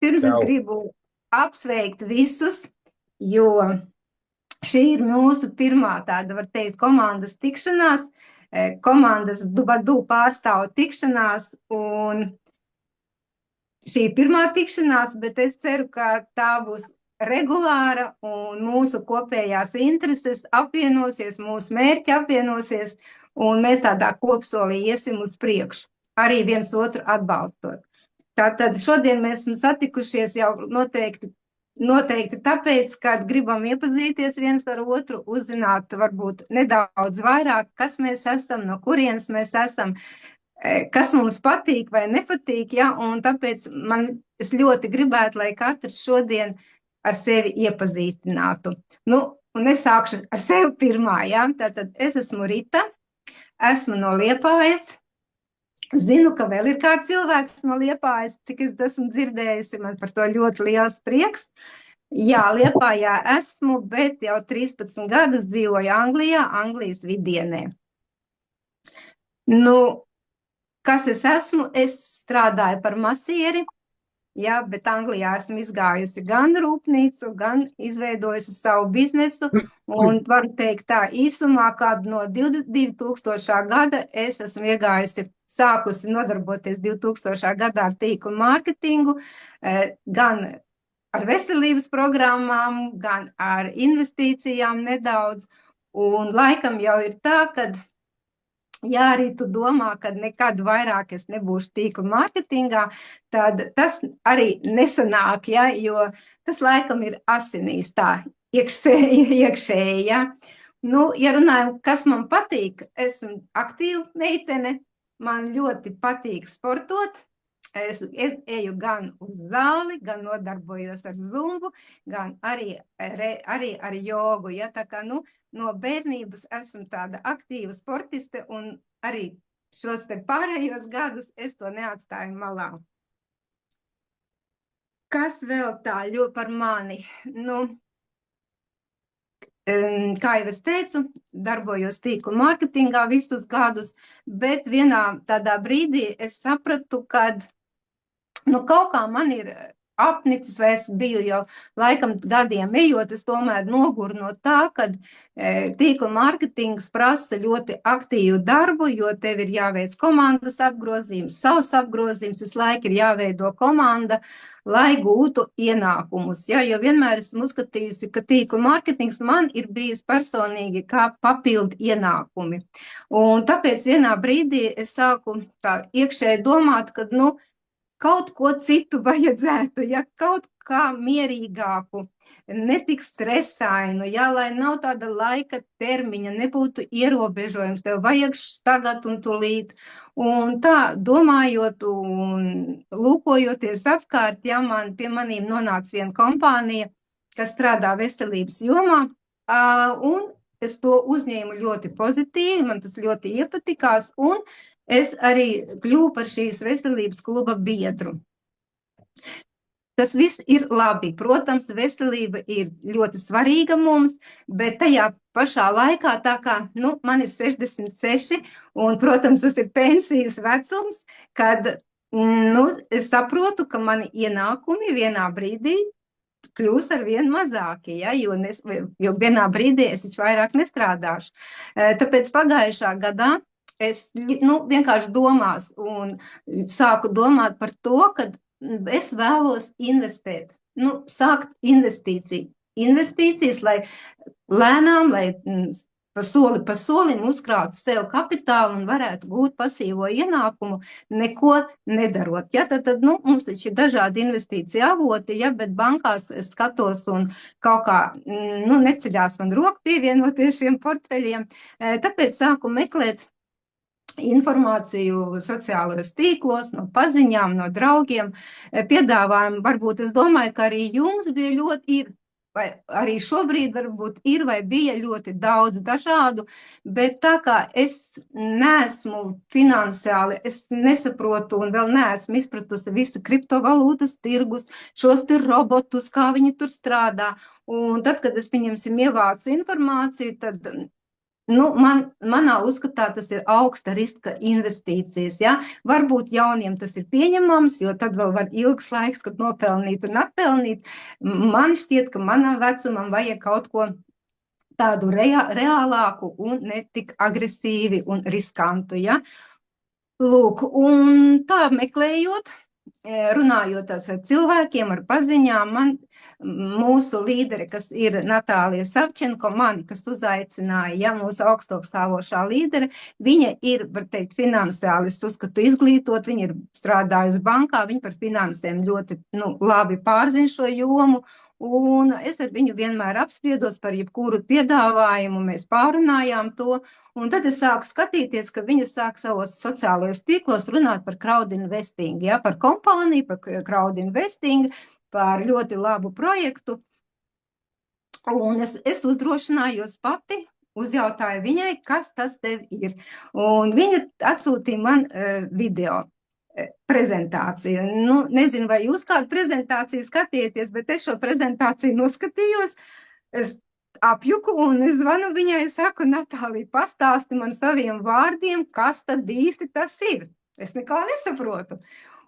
Vispirms es Čau! gribu apsveikt visus, jo šī ir mūsu pirmā tāda, var teikt, komandas tikšanās, komandas Dubadu pārstāvu tikšanās, un šī ir pirmā tikšanās, bet es ceru, ka tā būs regulāra un mūsu kopējās intereses apvienosies, mūsu mērķi apvienosies, un mēs tādā kopsolī iesim uz priekšu, arī viens otru atbalstot. Tātad šodien mēs esam satikušies jau noteikti tāpēc, ka gribam iepazīties viens ar otru, uzzināt varbūt nedaudz vairāk, kas mēs esam, no kurienes mēs esam, kas mums patīk vai nepatīk, ja, un tāpēc es ļoti gribētu, lai katrs šodien ar sevi iepazīstinātu. Nu, un es sākšu ar sevi pirmā, ja, tātad es esmu Rita, esmu no Liepājas. Zinu, ka vēl ir kāds cilvēks no Liepājas, cik es esmu dzirdējusi, man par to ļoti liels prieks. Jā, Liepājā esmu, bet jau 13 gadus dzīvoju Anglijā, Anglijas vidienē. Nu, kas es esmu? Es strādāju par masieri, jā, bet Anglijā esmu izgājusi gan rūpnīcu, gan izveidojusi savu biznesu, un varu teikt tā īsumā, kādu no 2000. gada es esmu sākusi nodarboties 2000. gadā ar tīklu mārketingu, gan ar veselības programmām, gan ar investīcijām nedaudz, un laikam jau ir tā, ka ja arī tu domā, ka nekad vairāk es nebūšu tīkla mārketingā, tad tas arī nesanāk, ja, jo tas laikam ir asinīs tā iekšēji, ja. Nu, ja runājam, kas man patīk, esmu aktīva meitene, man ļoti patīk sportot, es eju gan uz zāli, gan nodarbojos ar zumbu, gan arī ar jogu, ja, tā kā, nu, no bērnības esmu tāda aktīva sportiste, un arī šos te pārējos gadus es to neatstāju malā. Kas vēl tā ļoti par mani? Nu, kā jau es teicu, darbojos tīklu mārketingā visus gadus, bet vienā tādā brīdī es sapratu, ka nu, kaut kā man ir apnicis, vai es biju jau laikam gadiem ejot, es tomēr noguru no tā, ka tīkla mārketings prasa ļoti aktīvu darbu, jo tev ir jāveic komandas apgrozījums, savs apgrozījums, visu laiku ir jāveido komanda, lai gūtu ienākumus. Ja, jo vienmēr esmu uzskatījusi, ka tīkla mārketings man ir bijis personīgi kā papildu ienākumi. Un tāpēc vienā brīdī es sāku tā iekšēji domāt, ka, nu, kaut ko citu vajadzētu, ja kaut kā mierīgāku, netik stresainu, ja, lai nav tāda laika termiņa, nebūtu ierobežojums, tev vajag tagad un tūlīt. Un tā, domājot un lūkojoties apkārt, ja, pie manīm nonāca viena kompānija, kas strādā veselības jomā, un es to uzņēmu ļoti pozitīvi, man tas ļoti iepatikās, un es arī kļuvu par šīs veselības kluba biedru. Tas viss ir labi. Protams, veselība ir ļoti svarīga mums, bet tajā pašā laikā, tā kā, nu, man ir 66, un, protams, tas ir pensijas vecums, kad, nu, es saprotu, ka mani ienākumi vienā brīdī kļūs ar vien mazāki, ja, jo vienā brīdī es vairāk nestrādāšu. Tāpēc pagājušā gadā es vienkārši domās un sāku domāt par to, ka es vēlos investēt, sākt investīcijas, lai lēnām, lai pa solim uzkrātu sev kapitālu un varētu gūt pasīvo ienākumu, neko nedarot. Ja, tad mums taču ir dažādi investīcija avoti, ja, bet bankās es skatos un kaut kā neceļās man roku pievienoties šiem portfeļiem, tāpēc sāku meklēt informāciju sociālajos tīklos, no paziņām, no draugiem, piedāvājumu. Varbūt es domāju, ka arī jums bija ļoti vai arī šobrīd varbūt ir vai bija ļoti daudz dažādu, bet tā kā es neesmu finansiāli, es nesaprotu un vēl neesmu izpratusi visu kriptovalūtas tirgus, šos te robotus, kā viņi tur strādā. Un tad, kad es, pieņemsim, ievācu informāciju, tad Nu, manā uzskatā tas ir augsta riska investīcijas. Ja? Varbūt jauniem tas ir pieņemams, jo tad vēl var ilgs laiks, kad nopelnīt un atpelnīt. Man šķiet, ka manam vecumam vajag kaut ko tādu reālāku un ne tik agresīvi un riskantu. Ja? Lūk, un tā meklējot, runājot ar cilvēkiem, ar paziņām, mūsu līderi, kas ir Natālija Savčenko, kas uzaicināja, ja mūsu augstākostāvošā līdere, viņa ir, var teikt, finansiāli, es uzskatu, izglītot, viņa ir strādājusi bankā, viņa par finansēm ļoti labi pārzina šo jomu, un es ar viņu vienmēr apspriedos par jebkuru piedāvājumu, mēs pārunājām to, un tad es sāku skatīties, ka viņa sāk savos sociālajos tīklos runāt par crowd investing, ja, par kompāniju, par crowd investing, par ļoti labu projektu. Un es uzdrošinājos pati, uzjautāju viņai, kas tas tev ir. Un viņa atsūtīja man video prezentāciju. Nu, nezinu, vai jūs kādu prezentāciju skatieties, bet es šo prezentāciju noskatījos. Es apjuku un es zvanu viņai, saku, Natālija, pastāsti man saviem vārdiem, kas tad īsti tas ir. Es nekā nesaprotu.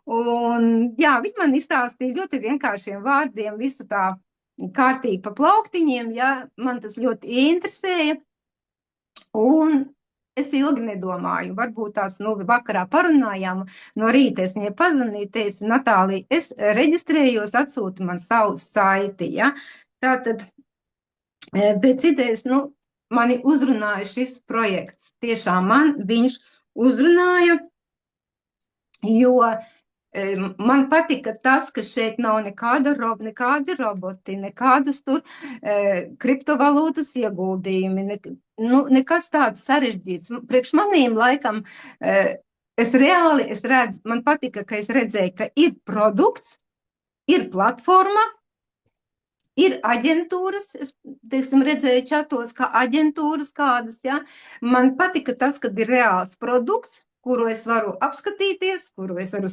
Un jā, viņi man izstāstīja ļoti vienkāršiem vārdiem, visu tā kārtīgi pa plauktiņiem, ja man tas ļoti interesēja. Un es ilgi nedomāju, varbūt tās vakarā parunājām, no rīta es viņai pazvanīju, teicu, Natālija, es reģistrējos, atsūti man savu saiti, ja? Tātad pēc idejas, mani uzrunāja šis projekts. Tiešām man viņš uzrunāja, jo man patika tas, ka šeit nav nekādi roboti, nekādas tur kriptovalūtas ieguldījumi, nekas tāds sarežģīts. Priekš maniem laikam es redzu, man patika, ka es redzēju, ka ir produkts, ir platforma, ir aģentūras, es, teiksim, redzēju čatos, kā aģentūras kādas, ja. Man patika tas, kad ir reāls produkts, kuru es varu apskatīties, kuru es varu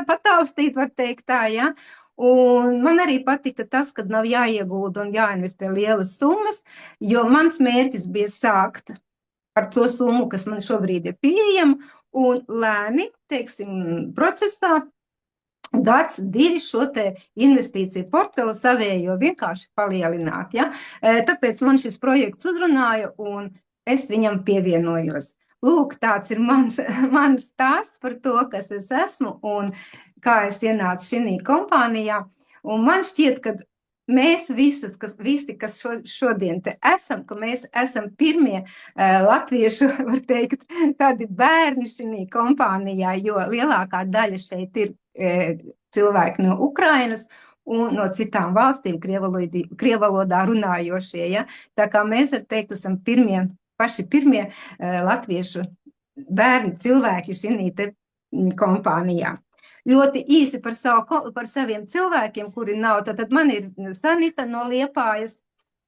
pataustīt, var teikt tā, ja. Un man arī patika tas, kad nav jāiegulda un jāinvestē lielas summas, jo mans mērķis bija sākt ar to summu, kas man šobrīd ir pieejama, un lēni, teiksim, procesā gads, divi šo te investīciju portfeli savējo vienkārši palielināt, ja? Tāpēc man šis projekts uzrunāja un es viņam pievienojos. Lūk, tāds ir mans stāsts par to, kas es esmu un kā es ienācu šī kompānijā. Un man šķiet, ka mēs visi, kas šodien te esam, ka mēs esam pirmie latviešu, var teikt, tādi bērni šī kompānijā, jo lielākā daļa šeit ir cilvēki no Ukrainas un no citām valstīm krievalodā runājošie. Ja? Tā kā mēs var teikt, esam paši pirmie latviešu bērni cilvēki šī te kompānijā. Ļoti īsi par saviem cilvēkiem, kuri nav. Tad man ir Sanita no Liepājas,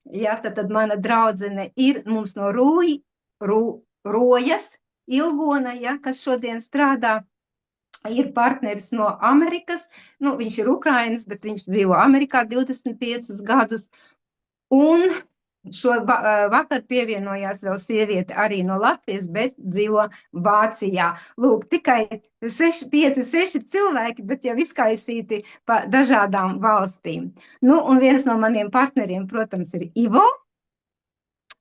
ja, tad mana draudzene ir mums no Rojas, Ilgona, ja, kas šodien strādā. Ir partneris no Amerikas, viņš ir Ukrainas, bet viņš dzīvo Amerikā 25 gadus. Un vakar pievienojās vēl sieviete arī no Latvijas, bet dzīvo Vācijā. Lūk, tikai 5-6 cilvēki, bet jau izkaisīti pa dažādām valstīm. Un viens no maniem partneriem, protams, ir Ivo.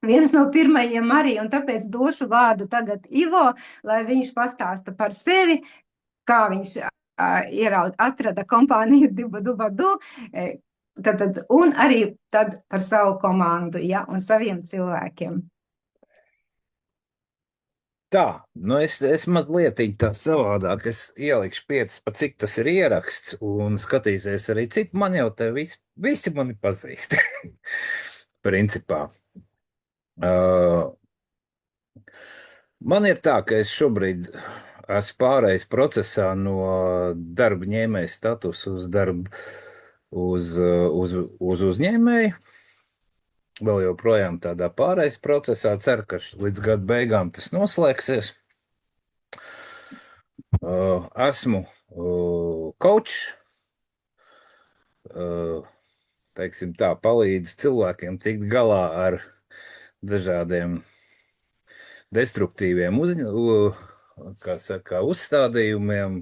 Viens no pirmajiem arī, un tāpēc došu vārdu tagad Ivo, lai viņš pastāsta par sevi, kā viņš atrada kompāniju Dubadu, un arī tad par savu komandu, ja, un saviem cilvēkiem. Tā, es mazliet tā savādāk, es ielikšu 5, pa cik tas ir ieraksts, un skatīsies arī citu, man jau te visi mani pazīst, principā. Man ir tā, ka es šobrīd esmu pārējais procesā no darba ņēmēja statusa uz uzņēmēju. Vēl joprojām tādā pārējais procesā. Ceru, ka līdz gada beigām tas noslēgsies. Esmu coach. Teiksim tā, palīdzu cilvēkiem tikt galā ar dažādiem destruktīviem kā saka, uzstādījumiem,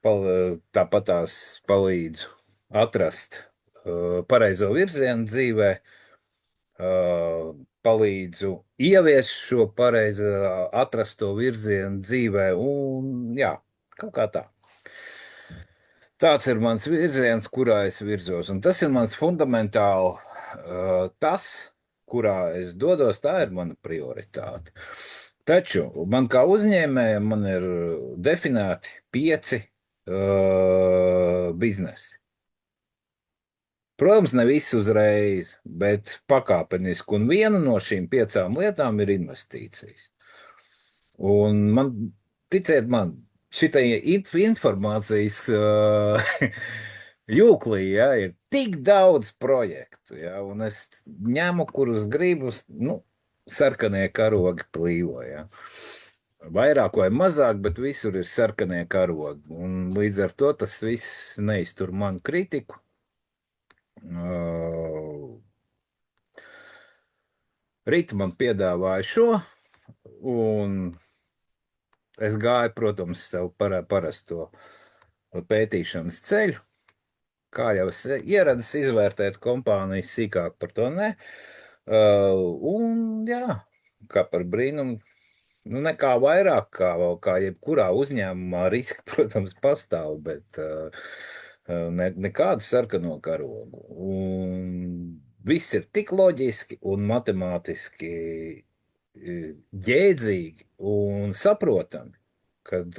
tāpat tās palīdzu atrast pareizo virzienu dzīvē, palīdzu ieviest šo pareizo atrasto virzienu dzīvē, un jā, kaut kā tā. Tāds ir mans virziens, kurā es virzos, un tas ir mans fundamentāli tas, kurā es dodos, tā ir mana prioritāte. Taču man kā uzņēmējam man ir definēti 5 biznesi. Protams, ne viss uzreiz, bet pakāpeniski, un viena no šīm 5 lietām ir investīcijas. Un man, ticiet man, šitai informācijas jūklī, ja, ir tik daudz projektu, ja, un es ņemu, kurus gribu, nu, sarkanie karogi plīvo, ja. Vairāk vai mazāk, bet visur ir sarkanie karogi, un līdz ar to tas viss neiztur manu kritiku. Rīta man piedāvāja šo, un es gāju, protams, savu parasto pētīšanas ceļu. Kā jau es ieradis izvērtēt kompānijas sīkāk par to ne. Un jā, kā par brīnumu, nu nekā vairāk, kā jebkurā uzņēmumā riski, protams, pastāv, bet nekādu sarkano karogu. Un viss ir tik loģiski un matemātiski jēdzīgi un saprotami, kad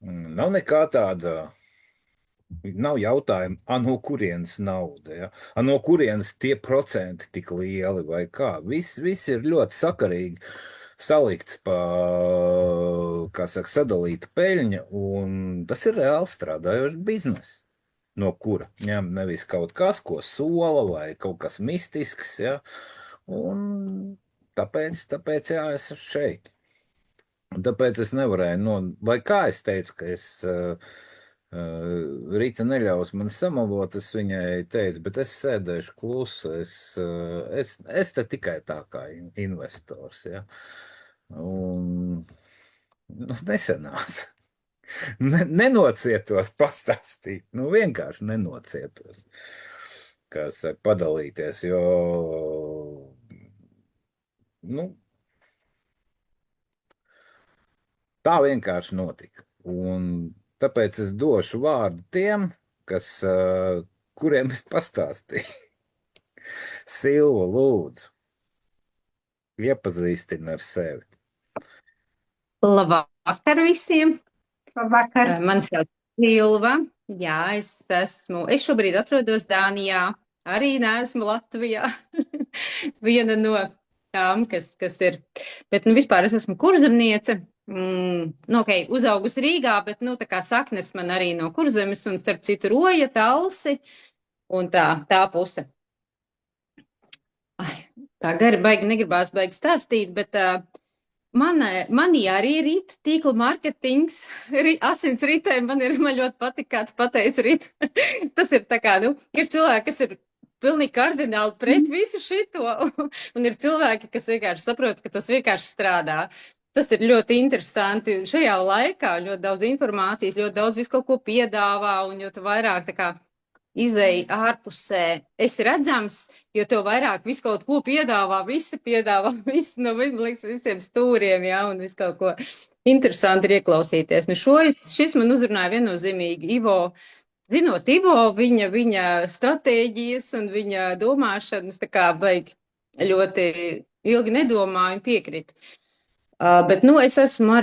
nav nekā tāda, nav jautājuma, no kurienes nauda, ja? No kurienes tie procenti tik lieli vai kā. Viss ir ļoti sakarīgi salikts kā saka, sadalīta peļņa, un tas ir reāli strādājošs biznes, no kura ņem nevis kaut kas, ko sola vai kaut kas mistisks, ja, un tāpēc jā, es esmu šeit. Un tāpēc es nevarēju, vai kā es teicu, ka es Rīta neļaus man samalot, es viņai teicu, bet es sēdēšu klusu, es te tikai tā kā investors, ja. Un nesenās. Nenocietos pastāstīt, vienkārši nenocietos, kā saka, padalīties, jo, tā vienkārši notika. Un tāpēc es došu vārdu tiem, kuriem es pastāstīju. Silva, lūdzu, iepazīstini ar sevi. Labvakar visiem! Labvakar! Mani sauc Silva. Jā, es šobrīd atrodos Dānijā. Arī neesmu Latvijā. Viena no tām, kas ir. Bet, vispār es esmu kurzemniece. Okay, uzaugusi Rīgā, bet, tā kā saknes man arī no Kurzemes un starp citu Roja, Talsi un tā puse. Tā gari baigi negribās baigi stāstīt, bet manī arī ir tīkla mārketings, asins ritē, man ļoti patīk, kā tu pateici rit. Tas ir tā kā, ir cilvēki, kas ir pilnīgi kardināli pret visu šito, un ir cilvēki, kas vienkārši saprot, ka tas vienkārši strādā. Tas ir ļoti interesanti. Šajā laikā ļoti daudz informācijas, ļoti daudz visu kaut ko piedāvā, un jo tu vairāk tā kā izēji ārpusē esi redzams, jo tev vairāk visu kaut ko piedāvā, visi no visiem stūriem, jā, un visu kaut ko interesanti ir ieklausīties. Šis man uzrunāja viennozīmīgi Ivo. Zinot Ivo, viņa stratēģijas un viņa domāšanas, tā kā baigi ļoti ilgi nedomāju un piekritu. Bet, es esmu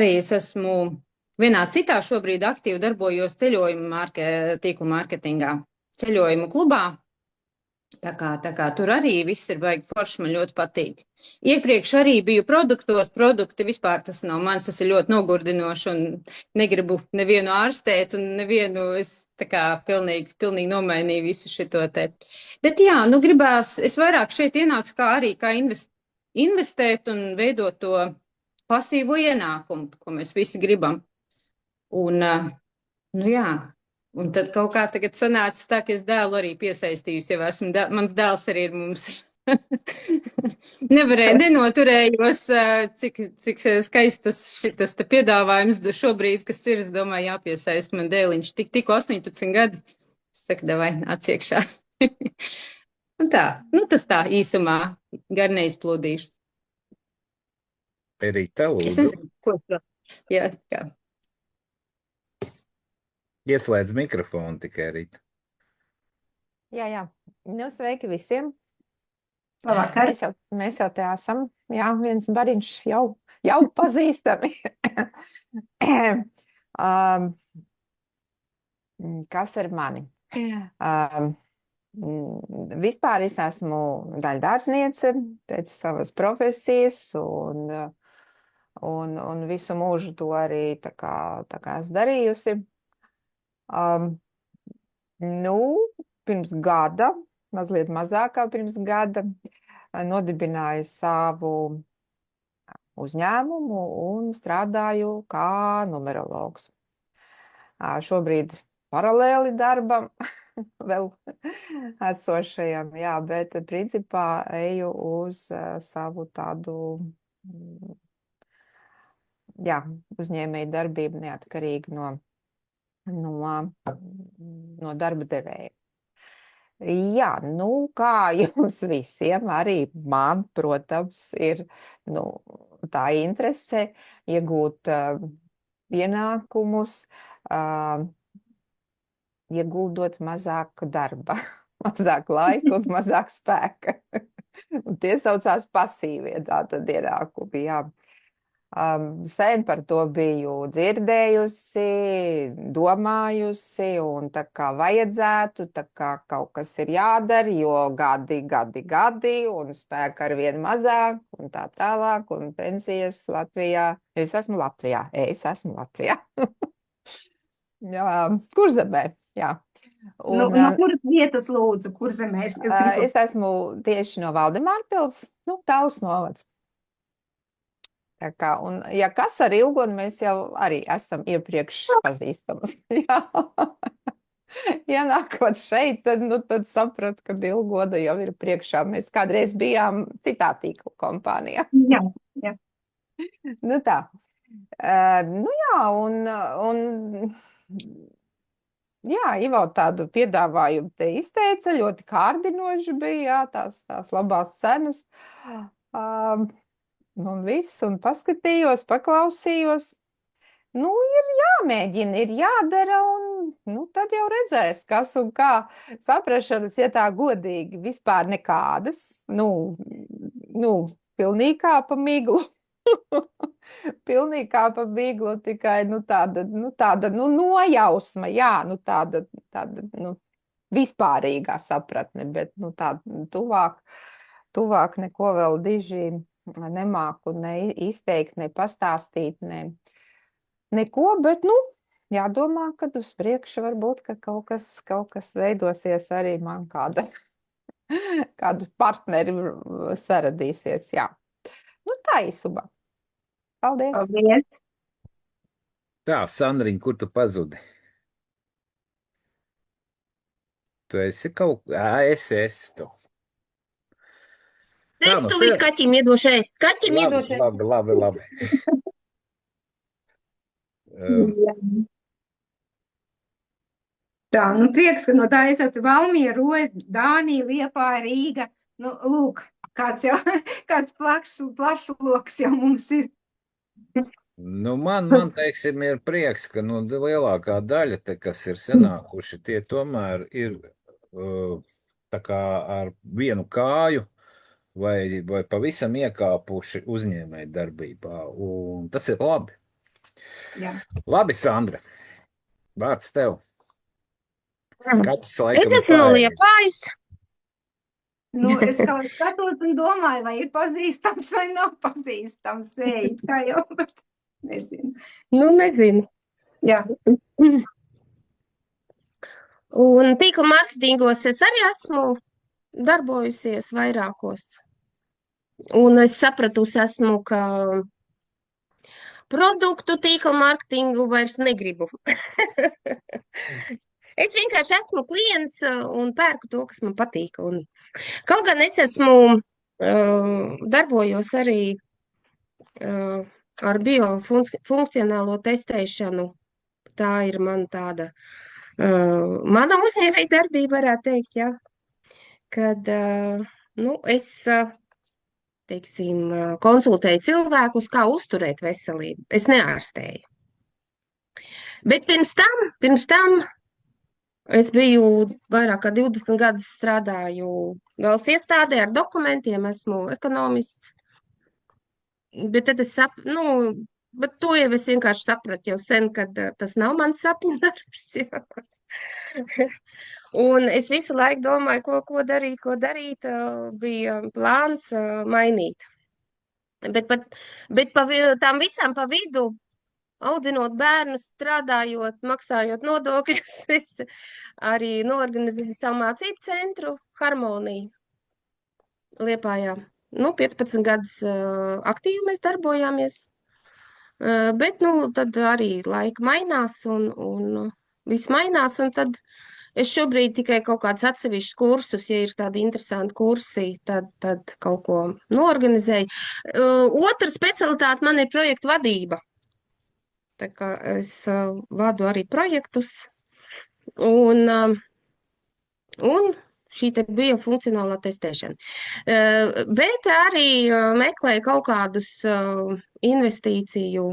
vienā citā šobrīd aktīvi darbojos ceļojumu tīklu mārketingā, ceļojumu klubā. Tā kā tur arī viss ir baigi forši, man ļoti patīk. Iepriekš arī biju produkti vispār tas nav mans, tas ir ļoti nogurdinoši un negribu nevienu ārstēt un nevienu, es tā kā pilnīgi nomainīju visu šito te. Bet jā, gribās, es vairāk šeit ienācu kā investēt un veidot to pasīvo ienākumu, ko mēs visi gribam. Un, jā, un tad kaut kā tagad sanāca tā, ka es dēlu arī piesaistījusi, jau esmu, mans dēls arī ir mums Nenoturējos, cik skaistas šitas te piedāvājums šobrīd, kas ir, es domāju, jāpiesaist man dēliņš. Tikko 18 gadi. Es saku, davai, atsiekšā. Un tā, tas tā īsumā gar neizplūdīšu. Rīta, Es lūdzu. nezinu, ko tā. Jā, kā. Ieslēdz mikrofonu tikai, Rīta. Jā. Nu, sveiki visiem. Labvakar. Mēs jau te esam. Jā, viens bariņš jau pazīstami. Kas ir mani? Vispār es esmu daļdārzniece pēc savas profesijas un visu mūžu to arī tā kā esmu darījusi. Pirms gada, mazliet mazāk kā pirms gada, nodibināju savu uzņēmumu un strādāju kā numerologs. Šobrīd paralēli darbam vēl esošajam, jā, bet principā eju uz savu tādu, jā, uzņēmēju darbību neatkarīgi no darba devēja. Jā, kā jums visiem, arī man, protams, ir tā interese iegūt ienākumus, ieguldot mazāk darba, mazāk laika un mazāk spēka. Un tie saucās pasīvie tātad ienākumi, jā. Sen par to biju dzirdējusi, domājusi, un tā kā vajadzētu, tā kā kaut kas ir jādara, jo gadi, un spēka arvien mazāk, un tā tālāk, un pensijas Latvijā. Es esmu Latvijā. Jā, Kurzemē, jā. No kuras vietas lūdzu, Kurzemē? Es esmu tieši no Valdemārpils, Tauls novads. Un, ja kas ar Ilgonu, mēs jau arī esam iepriekš pazīstamas. Ja nākot šeit, tad sapratu, ka Ilgona jau ir priekšā. Mēs kādreiz bijām citā tīkla kompānijā. Jā. Tā. Jā, Ivo tādu piedāvājumu te izteica, ļoti kārdinoši bija, jā, tās labās cenas. Un viss, un paskatījos, paklausījos. Ir jāmēģina, ir jādara, un tad jau redzēs, kas un kā. Saprašanas, ja tā godīgi, vispār nekādas. Pilnīgi kā pa miglu. Pilnīgi kā pa miglu, tikai tāda nojausma, jā, tāda vispārīgā sapratne, bet tāda tuvāk neko vēl diži nemāku ne izteikt, ne pastāstīt, neko, bet, jādomā, kad uz priekšu varbūt, ka kaut kas veidosies arī man kādu partneri saradīsies, jā. Tā īsumā. Paldies. Paldies. Tā, Sandriņ, kur tu pazudi? Tu esi esi tu. Es tulīt kaķim iedošu ēst. Kaķim iedošu ēst. Labi. Tā, prieks, ka no tā es jau pie Valmiera, Roja, Dānija, Liepāja, Rīga. Lūk, kāds plašs loks jau mums ir. Man, teiksim, ir prieks, ka lielākā daļa, kas ir sanākuši, tie tomēr ir tā kā ar vienu kāju vai pavisam iekāpuši uzņēmēju darbībā, un tas ir labi. Jā. Labi, Sandra, vārds tev. Es esmu no Liepājas. Es kaut skatos un domāju, vai ir pazīstams vai nav pazīstams. Kā jau, bet nezinu. Nezinu. Jā. Un tīkla mārketingos es arī esmu darbojusies vairākos. Un es sapratusi esmu, ka produktu tīkla mārketingu vairs negribu. Es vienkārši esmu klients un pērku to, kas man patīk. Un Kaut gan es esmu darbojos arī ar biofunkcionālo testēšanu. Tā ir man tāda, mana uzņēmēja darbība, varētu teikt, ja, kad, nu, es, teiksim, konsultēju cilvēkus, kā uzturēt veselību. Es neārstēju. Bet pirms tam es biju vairāk kā 20 gadus strādāju valsts iestādē ar dokumentiem, esmu ekonomists. Bet tad es bet to jau es vienkārši sapratu jau sen, kad tas nav mans sapņu darbs. Un es visu laiku domāju, ko darīt, bija plāns mainīt. Bet tām visām pa vidu, audzinot bērnus, strādājot, maksājot nodokļus, es arī norganizēju savu mācību centru Harmonija Liepājā. 15 gadus aktīvi mēs darbojāmies, bet, tad arī laika mainās un viss mainās, un tad es šobrīd tikai kaut kādus atsevišķus kursus, ja ir tādi interesanti kursi, tad kaut ko norganizēju. Otra specialitāte man ir projektu vadība. Tā kā es vadu arī projektus, un šī te biofunkcionālā testēšana. Bet arī meklēju kaut kādus investīciju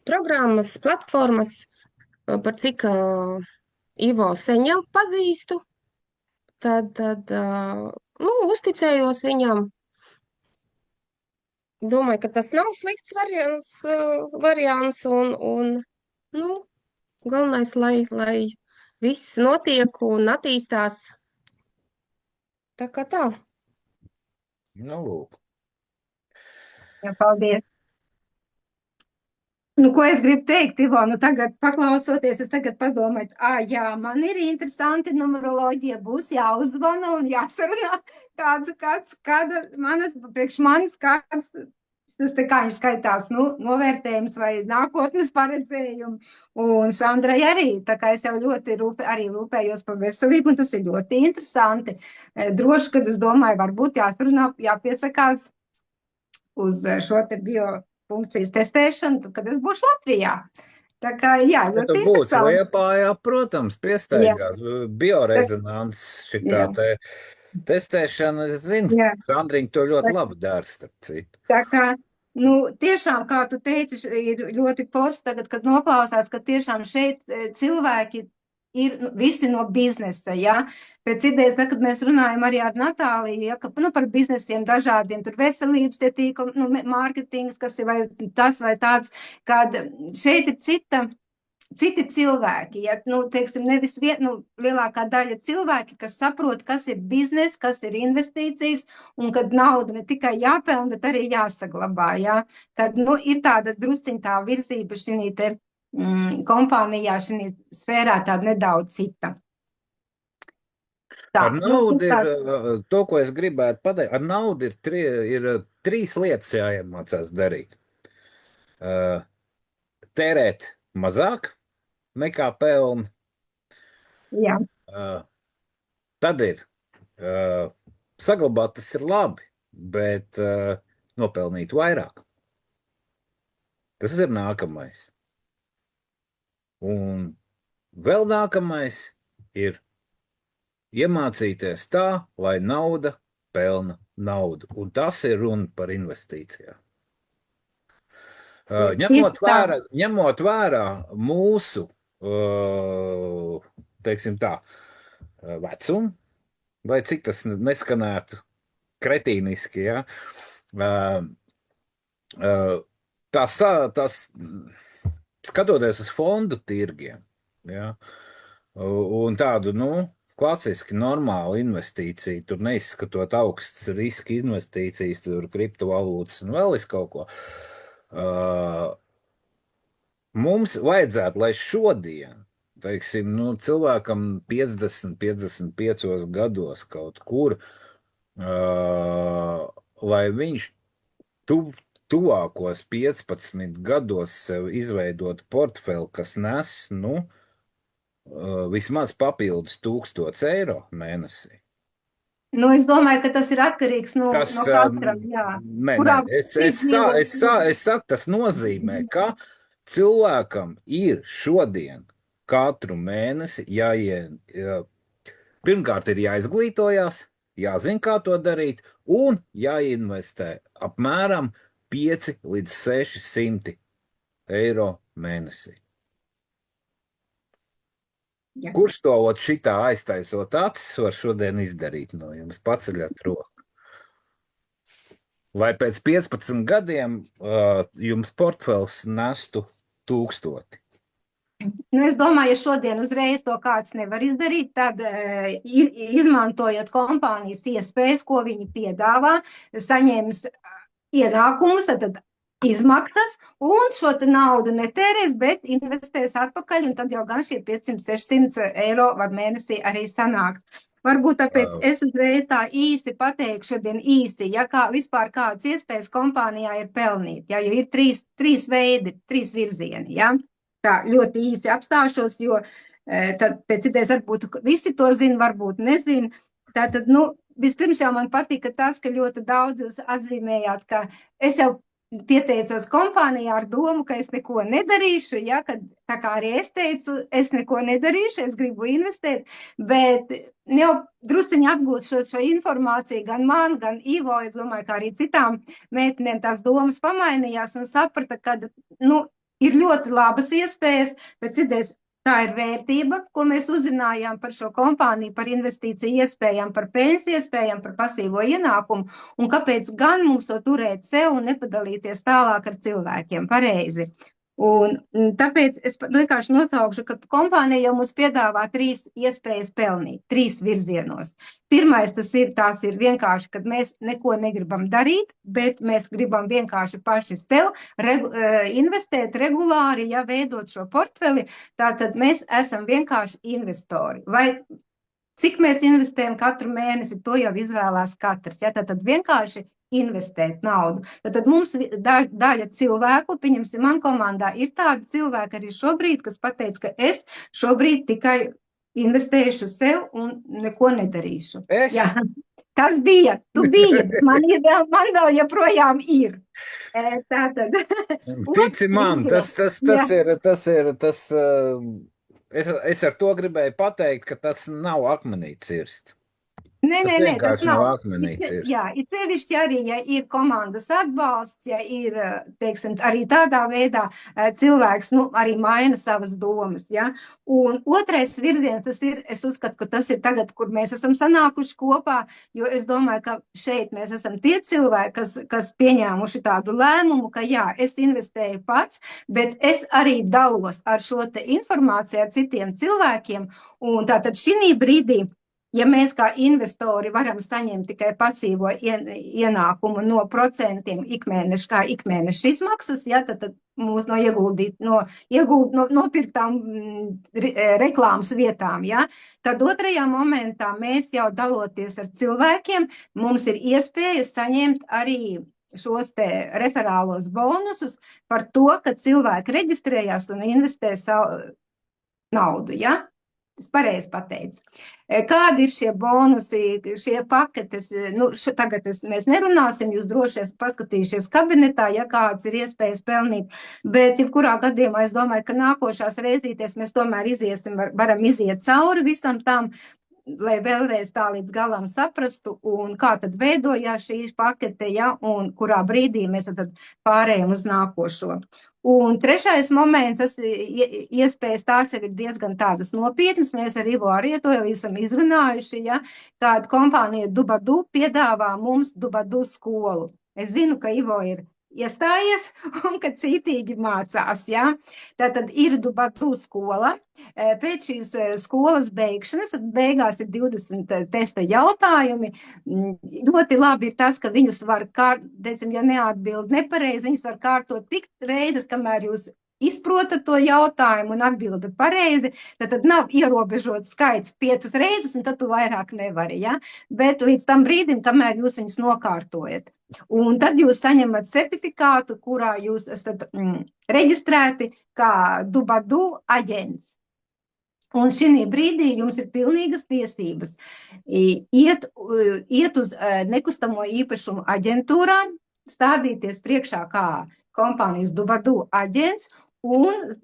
programmas, platformas, par cik Ivo sen jau pazīstu, tad uzticējos viņam. Domāju, ka tas nav slikts variants un galvenais, lai viss notiek un attīstās. Tā kā tā. Lūk. Jā, paldies. Ko es gribu teikt, Ivo, tagad paklausoties, es tagad padomāju, jā, man ir interesanti numeroloģija, būs jāuzvana un jāsarunā priekš manis kāds, tas te kā viņš skaitās, novērtējums vai nākotnes paredzējumi. Un Sandrai arī, tā kā es jau ļoti rūpējos par veselību, un tas ir ļoti interesanti. Droši, kad es domāju, varbūt jāpiesakās uz šo te biofunkcijas testēšanu, kad es būšu Latvijā. Tā kā, jā, ļoti interesanti. Būs Liepājā, protams, piestaigās. Biorezonans šitā te testēšana, es zinu, Sandriņa to ļoti labi dara, starp citu. Tā kā, tiešām, kā tu teici, ir ļoti forši tagad, kad noklausās, ka tiešām šeit cilvēki ir visi no biznesa, ja? Pēc idejas, kad mēs runājam arī ar Natāliju, ja, ka, par biznesiem dažādiem, tur veselības tie tīkli, mārketings, kas ir vai tas vai tāds, kad šeit ir citi cilvēki, ja, teiksim, nevis lielākā daļa cilvēki, kas saprot, kas ir biznes, kas ir investīcijas, un kad nauda ne tikai jāpelna, bet arī jāsaglabā, ja, kad, ir tāda drusciņa tā virzība šī te kompānijā, šī sfērā tāda nedaudz cita. Ar naudu ir, to, ko es gribētu pateikt, ar naudu ir 3 lietas jāiemācās darīt. Tērēt mazāk nekā pelna. Jā. Tad ir saglabāt, tas ir labi, bet nopelnīt vairāk. Tas ir nākamais. Un vēl nākamais ir iemācīties tā, lai nauda pelna naudu. Un tas ir runa par investīcijām. Ņemot vērā mūsu, teiksim tā, vecumu, vai cik tas neskanētu kretīniski, ja? Tas skatoties uz fondu tirgiem, ja? Un tādu, klasiski normālu investīciju, tur neizskatot augsts riska investīcijas, tur kriptovalūtas un vēl es kaut ko. Mums vajadzētu, lai šodien, teiksim, cilvēkam 50, 55 gados kaut kur, lai viņš tuvākos 15 gados sev izveidot portfeli, kas nes, vismaz papildus 1000 eiro mēnesī. Nu, es domāju, ka tas ir atkarīgs no Tas, katra, jā. nē, Kurā es saku, tas nozīmē, ka cilvēkam ir šodien katru mēnesi pirmkārt ir jāizglītojas, jāzina, kā to darīt, un jāinvestē apmēram 5 līdz 600 eiro mēnesī. Jā. Kurš to šitā aiztaisot acis var šodien izdarīt no jums? Paceļat roku. Lai pēc 15 gadiem jums portfels nestu 1000. Nu, es domāju, ja šodien uzreiz to kāds nevar izdarīt, tad izmantojot kompānijas iespējas, ko viņi piedāvā, saņems ienākumus, tad izmaksas un šo naudu netērēs, bet investēs atpakaļ, un tad jau gan šie 500-600 eiro var mēnesī arī sanākt. Varbūt tāpēc es uzreiz tā īsti pateikšu šodien īsti, ja vispār kādas iespējas kompānijā ir pelnīt, ja, jo ir trīs veidi, 3 virzieni, ja. Tā ļoti īsi apstāšos, jo tad pēc idejas varbūt visi to zina, varbūt nezina. Tātad, vispirms jau man patika tas, ka ļoti daudz jūs atzīmējāt, ka es jau pieteicos kompānijā ar domu, ka es neko nedarīšu, ja, kad tā kā arī es teicu, es neko nedarīšu, es gribu investēt, bet jau drusciņi apgūst šo informāciju, gan man, gan Ivo, es domāju, ka arī citām meitenēm tās domas pamainījās un saprata, ka, ir ļoti labas iespējas, pēc idejas tā ir vērtība, ko mēs uzzinājām par šo kompāniju, par investīciju iespējām, par peļņas iespējām, par pasīvo ienākumu, un kāpēc gan mums to turēt sev un nepadalīties tālāk ar cilvēkiem pareizi. Un tāpēc es vienkārši nosaukšu, ka kompānija jau mums piedāvā 3 iespējas pelnīt, 3 virzienos. Pirmais tās ir vienkārši, kad mēs neko negribam darīt, bet mēs gribam vienkārši paši sev investēt regulāri, ja veidot šo portfeli, tātad mēs esam vienkārši investori. Vai cik mēs investējam katru mēnesi, to jau izvēlās katrs, ja, tātad vienkārši investēt naudu. Tad mums daļa cilvēku, pieņemsim, man komandā ir tādi cilvēki arī šobrīd, kas pateica, ka es šobrīd tikai investēšu sev un neko nedarīšu. Es? Jā, tas bija, tu biji, man vēl joprojām ir. Tātad. Tici man, es ar to gribēju pateikt, ka tas nav akmenī cirst. Nē, tas nav akmenī cirst. Jā, ir sevišķi arī, ja ir komandas atbalsts, ja ir, teiksim, arī tādā veidā cilvēks, arī maina savas domas, ja. Un otrais virziens, tas ir, es uzskatu, ka tas ir tagad, kur mēs esam sanākuši kopā, jo es domāju, ka šeit mēs esam tie cilvēki, kas pieņēmuši tādu lēmumu, ka jā, es investēju pats, bet es arī dalos ar šo te informāciju ar citiem cilvēkiem, un tātad šī brīdī, ja mēs kā investori varam saņemt tikai pasīvo ienākumu no procentiem ikmēneša izmaksas, ja, tad mūs nopirktām reklāmas vietām, ja, tad otrajā momentā mēs jau daloties ar cilvēkiem, mums ir iespēja saņemt arī šos te referālos bonusus par to, ka cilvēki reģistrējās un investē savu naudu, ja. Es pareizi pateicu. Kādi ir šie bonusi, šie paketes? Tagad mēs nerunāsim, jūs droši paskatījušies kabinetā, ja kāds ir iespējas pelnīt, bet jebkurā gadījumā es domāju, ka nākošās reizīties mēs tomēr varam iziet cauri visam tam, lai vēlreiz tā līdz galam saprastu, un kā tad veidojās šī pakete, ja, un kurā brīdī mēs tad pārējām uz nākošo. Un trešais moments, tas iespējas tās jau ir diezgan tādas nopietnas, mēs ar Ivo arī to jau esam izrunājuši, ja, kāda kompānija Dubadu piedāvā mums Dubadu skolu. Es zinu, ka Ivo ir iestājies un ka cītīgi mācās, ja. Tātad ir Dubadu skola, pēc šīs skolas beigšanas, tad beigās ir 20 testa jautājumi. Ļoti labi ir tas, ka viņus var ja neatbild nepareizi, viņus var kārtot tik reizes, kamēr jūs izprotat to jautājumu un atbildat pareizi, tad nav ierobežots skaits 5 reizes, un tad tu vairāk nevari, ja? Bet līdz tam brīdim, kamēr jūs viņus nokārtojat. Un tad jūs saņemat certifikātu, kurā jūs esat reģistrēti kā Dubadu aģents. Un šī brīdī jums ir pilnīgas tiesības iet uz nekustamo īpašumu aģentūrām, stādīties priekšā kā kompānijas Dubadu aģents un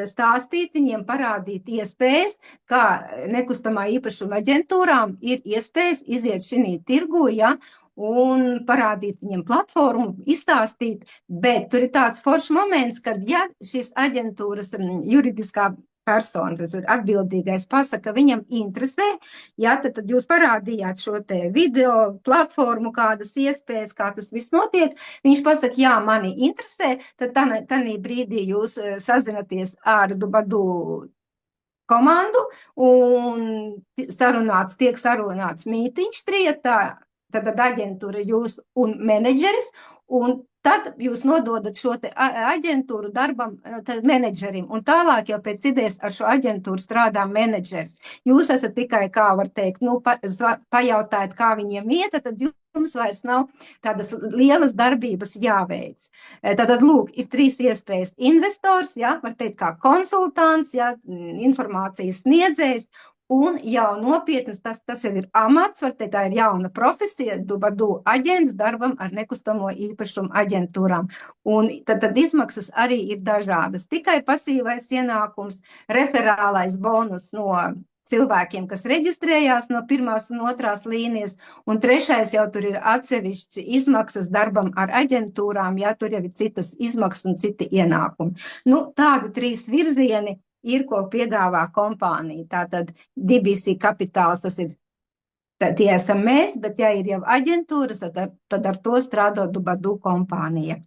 stāstīt viņiem, parādīt iespējas, kā nekustamā īpašuma aģentūrām ir iespējas iziet šī tirgu, ja, un parādīt viņiem platformu, izstāstīt, bet tur ir tāds foršs moments, kad ja šīs aģentūras juridiskā persona, tas ir atbildīgais, pasaka, viņam interesē, jā, tad jūs parādījāt šo te video platformu, kādas iespējas, kā tas viss notiek, viņš pasaka, jā, mani interesē, tad tanī brīdī jūs sazināties ar Dubadu komandu un tiek sarunāts mītiņš trietā, tad aģentūra jūs un menedžeris, un tad jūs nododat šo te aģentūru darbam menedžerim, un tālāk jau pēc idejas ar šo aģentūru strādā menedžers. Jūs esat tikai, kā var teikt, pajautājat, kā viņiem iet, tad jums vairs nav tādas lielas darbības jāveic. Tātad, lūk, ir 3 iespējas. Investors, ja, var teikt, kā konsultants, ja, informācijas sniedzējs, un jau nopietnas, tas jau ir amats, var teikt, tā ir jauna profesija, Dubadu aģents darbam ar nekustamo īpašumu aģentūrām. Un tad izmaksas arī ir dažādas. Tikai pasīvais ienākums, referālais bonus no cilvēkiem, kas reģistrējās no 1. un 2. līnijas, un 3. jau tur ir atsevišķi izmaksas darbam ar aģentūrām, ja tur jau ir citas izmaksas un citi ienākumi. Nu, tādi 3 virzieni ir, ko piedāvā kompānija. Tātad DBC kapitāls, tas ir, tie esam mēs, bet ja ir jau aģentūras, tad ar to strādā Dubadu kompānija.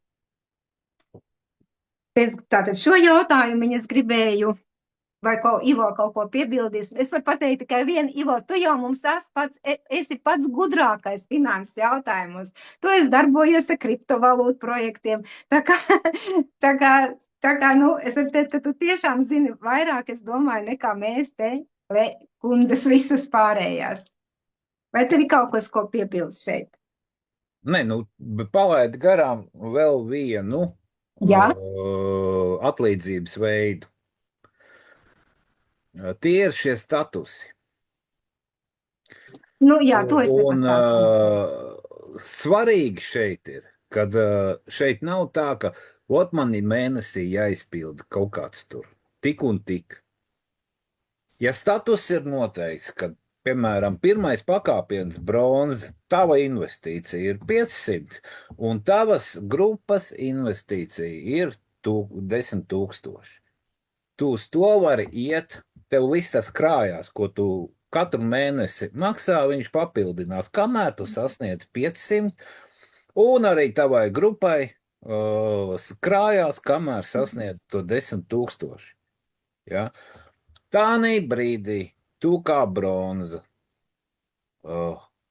Tātad šo jautājumu es gribēju, vai Ivo kaut ko piebildīs. Es varu pateikt tikai vienu, Ivo, tu jau mums esi pats gudrākais finanses jautājumos. Tu esi darbojies ar kriptovalūtu projektiem. Tā kā, nu, es varu teikt, ka tu tiešām zini vairāk, es domāju, nekā mēs te kundas visas pārējās. Vai tev ir kaut kas, ko piebilst šeit? Nē, nu, palaid garām vēl vienu atlīdzības veidu. Tie ir šie statusi. Nu, jā, to es svarīgi šeit ir, kad šeit nav tā, ka ot man ir mēnesī jāizpilda kaut kāds tur, tik un tik. Ja status ir noteikts, ka, piemēram, pirmais pakāpiens bronze, tava investīcija ir 500, un tavas grupas investīcija ir 10 000. Tu uz to vari iet, tev viss tas krājās, ko tu katru mēnesi maksā, viņš papildinās, kamēr tu sasniedz 500, un arī tavai grupai krājās, kamēr sasniedz to 10 000. Ja? Tānī brīdī tu kā bronza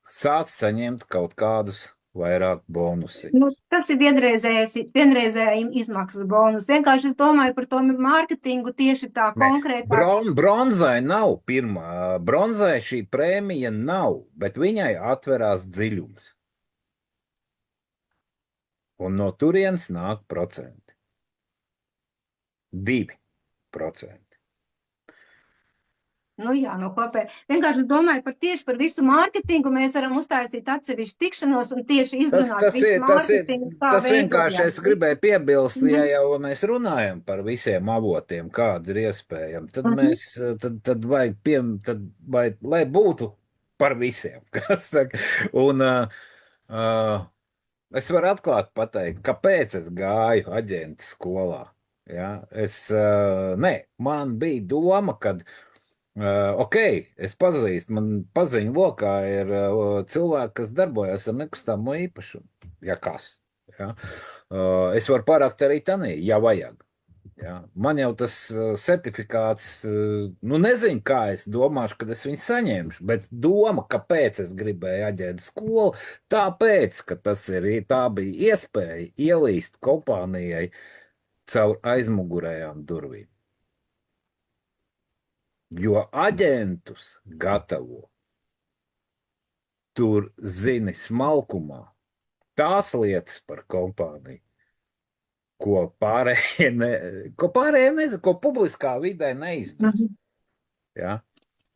sāc saņemt kaut kādus vairāk bonusi. Nu, tas ir vienreizējā izmaksas bonus. Vienkārši es domāju par to mārketingu tieši tā konkrētā. Bronzai nav pirmā. Bronzai šī prēmija nav, bet viņai atverās dziļums. Un no turienes nāk procenti. 2%. Nu jā, no kopēja. Vienkārši es domāju tieši par visu mārketingu. Mēs varam uztaisīt atsevišķu tikšanos un tieši izrunāt visu mārketingu. Tas vienkārši es gribēju piebilst, ja jau mēs runājam par visiem avotiem, kādi ir iespējami, tad mēs, tad vajag, lai būtu par visiem, kas saka. Un es varu atklāt pateikt, kāpēc es gāju aģenta skolā. Ja? Man bija doma, kad es pazīstu, man paziņu lokā ir cilvēki, kas darbojas ar nekustamo īpašumu. Ja kas. Ja? Es varu parakt arī tanī, ja vajag. Ja? Man jau tas certifikāts, nezinu, kā es domāšu, kad es viņu saņemšu, bet doma, kāpēc es gribēju aģenta skolu, tāpēc, ka tā bija iespēja ielīst kompānijai caur aizmugurējām durvīm. Jo aģentus gatavo, tur zini smalkumā tās lietas par kompāniju, ko pārējie nezinu, ko publiskā vidē neizdos. Ja?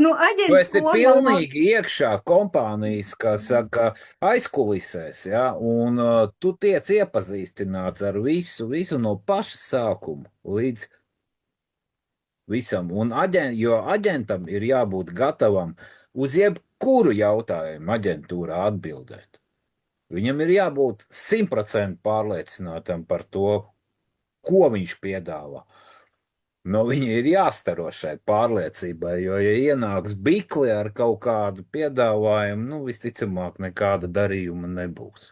Nu, Tu aģents esi skola vēl nav. pilnīgi iekšā kompānijas, kā saka, aizkulisēs, ja? Un tu tiec iepazīstināts ar visu no paša sākuma līdz visam. Un jo aģentam ir jābūt gatavam uz jebkuru jautājumu aģentūrā atbildēt. Viņam ir jābūt 100% pārliecinātam par to, ko viņš piedāvā. No viņa ir jāstaro šai pārliecībai, jo, ja ienāks bikli ar kaut kādu piedāvājumu, nu, visticamāk, nekāda darījuma nebūs.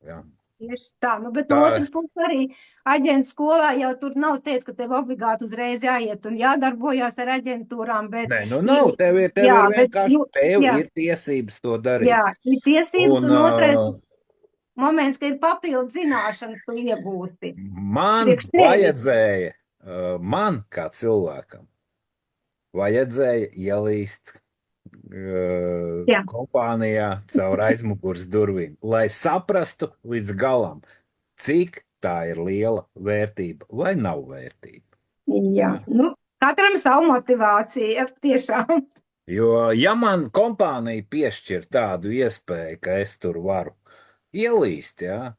Ja. Tieši tā, nu, bet no otras puses arī aģents skolā jau tur nav teicis, ka tev obligāti uzreiz jāiet un jādarbojās ar aģentūrām, bet... Nē, nu nav, tev ir vienkārši, ir tiesības to darīt. Jā, ir tiesības un otrais moments, ka ir papildu zināšanas, ko iegūti. Man vajadzēja, man kā cilvēkam, vajadzēja ielīst kompānijā caur aizmugures durvīm, lai saprastu līdz galam, cik tā ir liela vērtība vai nav vērtība. Jā, nu, katram savu motivāciju, tiešām. Jo, ja man kompānija piešķir tādu iespēju, ka es tur varu ielīst, ja,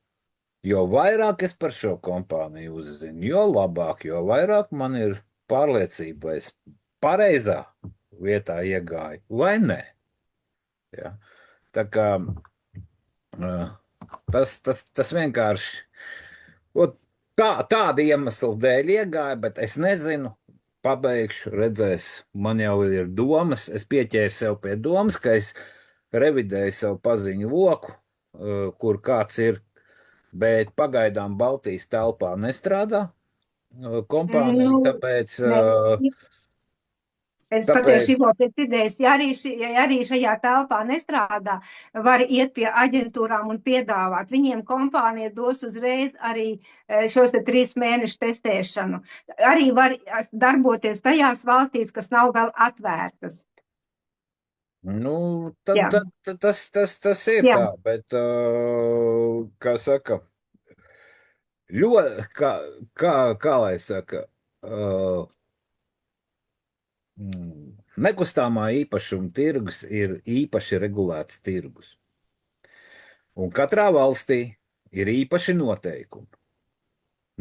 jo vairāk es par šo kompāniju uzzinu, jo labāk, jo vairāk man ir pārliecība, es pareizā vietā iegāju, vai nē. Ja? Tā kā tas vienkārši tāda iemesla dēļ iegāja, bet es nezinu, pabeigšu, redzēs, man jau ir domas, es pieķēru sev pie domas, ka es revidēju savu paziņu loku, kur kāds ir, bet pagaidām Baltijas telpā nestrādā kompānija, tāpēc... Es patiešām pēc idejas, ja arī šajā telpā nestrādā, var iet pie aģentūrām un piedāvāt. Viņiem kompānija dos uzreiz arī šos 3 mēnešu testēšanu. Arī var darboties tajās valstīs, kas nav vēl atvērtas. Nu, tas ir tā, bet, kā saka, kā lai saka, nekustamā īpašuma tirgus ir īpaši regulēts tirgus. Un katrā valstī ir īpaši noteikumi.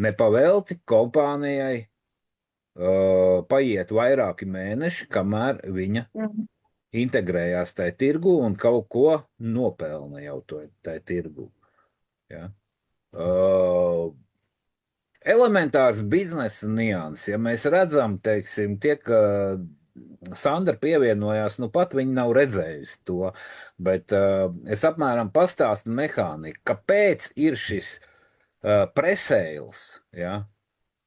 Nepavelti kompānijai paiet vairāki mēneši, kamēr viņa integrējās tajā tirgu un kaut ko nopelna jau tajā tirgu. Ja? Elementārs biznesa nianses, ja mēs redzam, teiksim, Sandra pievienojās, nu pat viņa nav redzējusi to, bet es apmēram pastāstu mehāniku, kāpēc ir šis presēls, ja?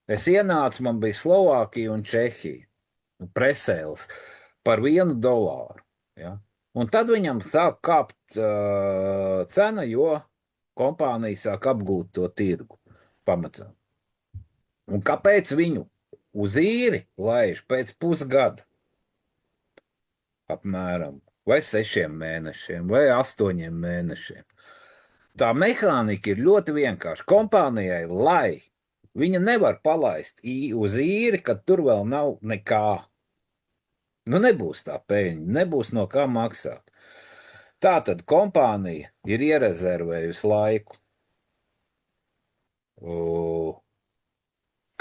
Es ienācu, man bija Slovākija un Čehija, presēls par $1, ja? Un tad viņam sāk kāpt cena, jo kompānija sāk apgūt to tirgu pamazām. Un kāpēc viņu uz īri laiž pēc pusgada? Apmēram, vai 6 mēnešiem, vai 8 mēnešiem. Tā mehānika ir ļoti vienkārša. Kompānijai, lai viņa nevar palaist uz īri, kad tur vēl nav nekā. Nu, nebūs tā peļņa, nebūs no kā maksāt. Tātad kompānija ir ierezervējusi laiku.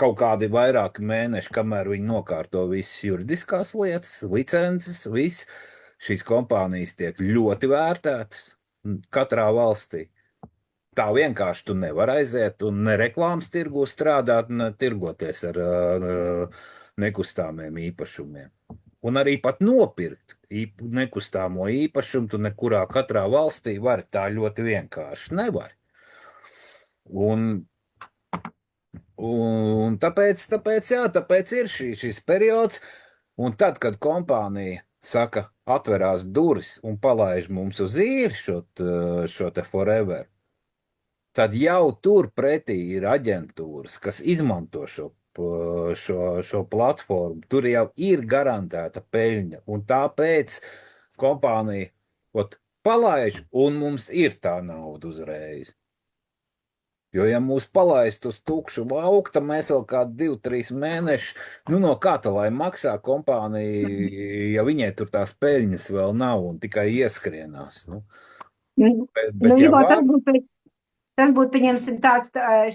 Kaut kādi vairāki mēneši, kamēr viņi nokārto visas juridiskās lietas, licences, viss. Šīs kompānijas tiek ļoti vērtētas katrā valstī. Tā vienkārši tu nevar aiziet un ne reklāmas tirgu strādāt, ne tirgoties ar nekustāmiem īpašumiem. Un arī pat nopirkt nekustāmo īpašumu tu nekurā katrā valstī vari tā ļoti vienkārši. Nevar. Un tāpēc ir šis periods, un tad, kad kompānija saka, atverās durvis un palaiž mums uz īri šo te forever, tad jau tur pretī ir aģentūras, kas izmanto šo platformu, tur jau ir garantēta peļņa, un tāpēc kompānija palaiž, un mums ir tā nauda uzreiz. Jo, ja mūs palaist uz tukšu lauku, tad mēs vēl kādu 2-3 mēneši, no kā tā lai maksā kompānija, ja viņai tur tās peļņas vēl nav un tikai ieskrienās. Bet ja Ivo, var, tas būtu, pieņemsim,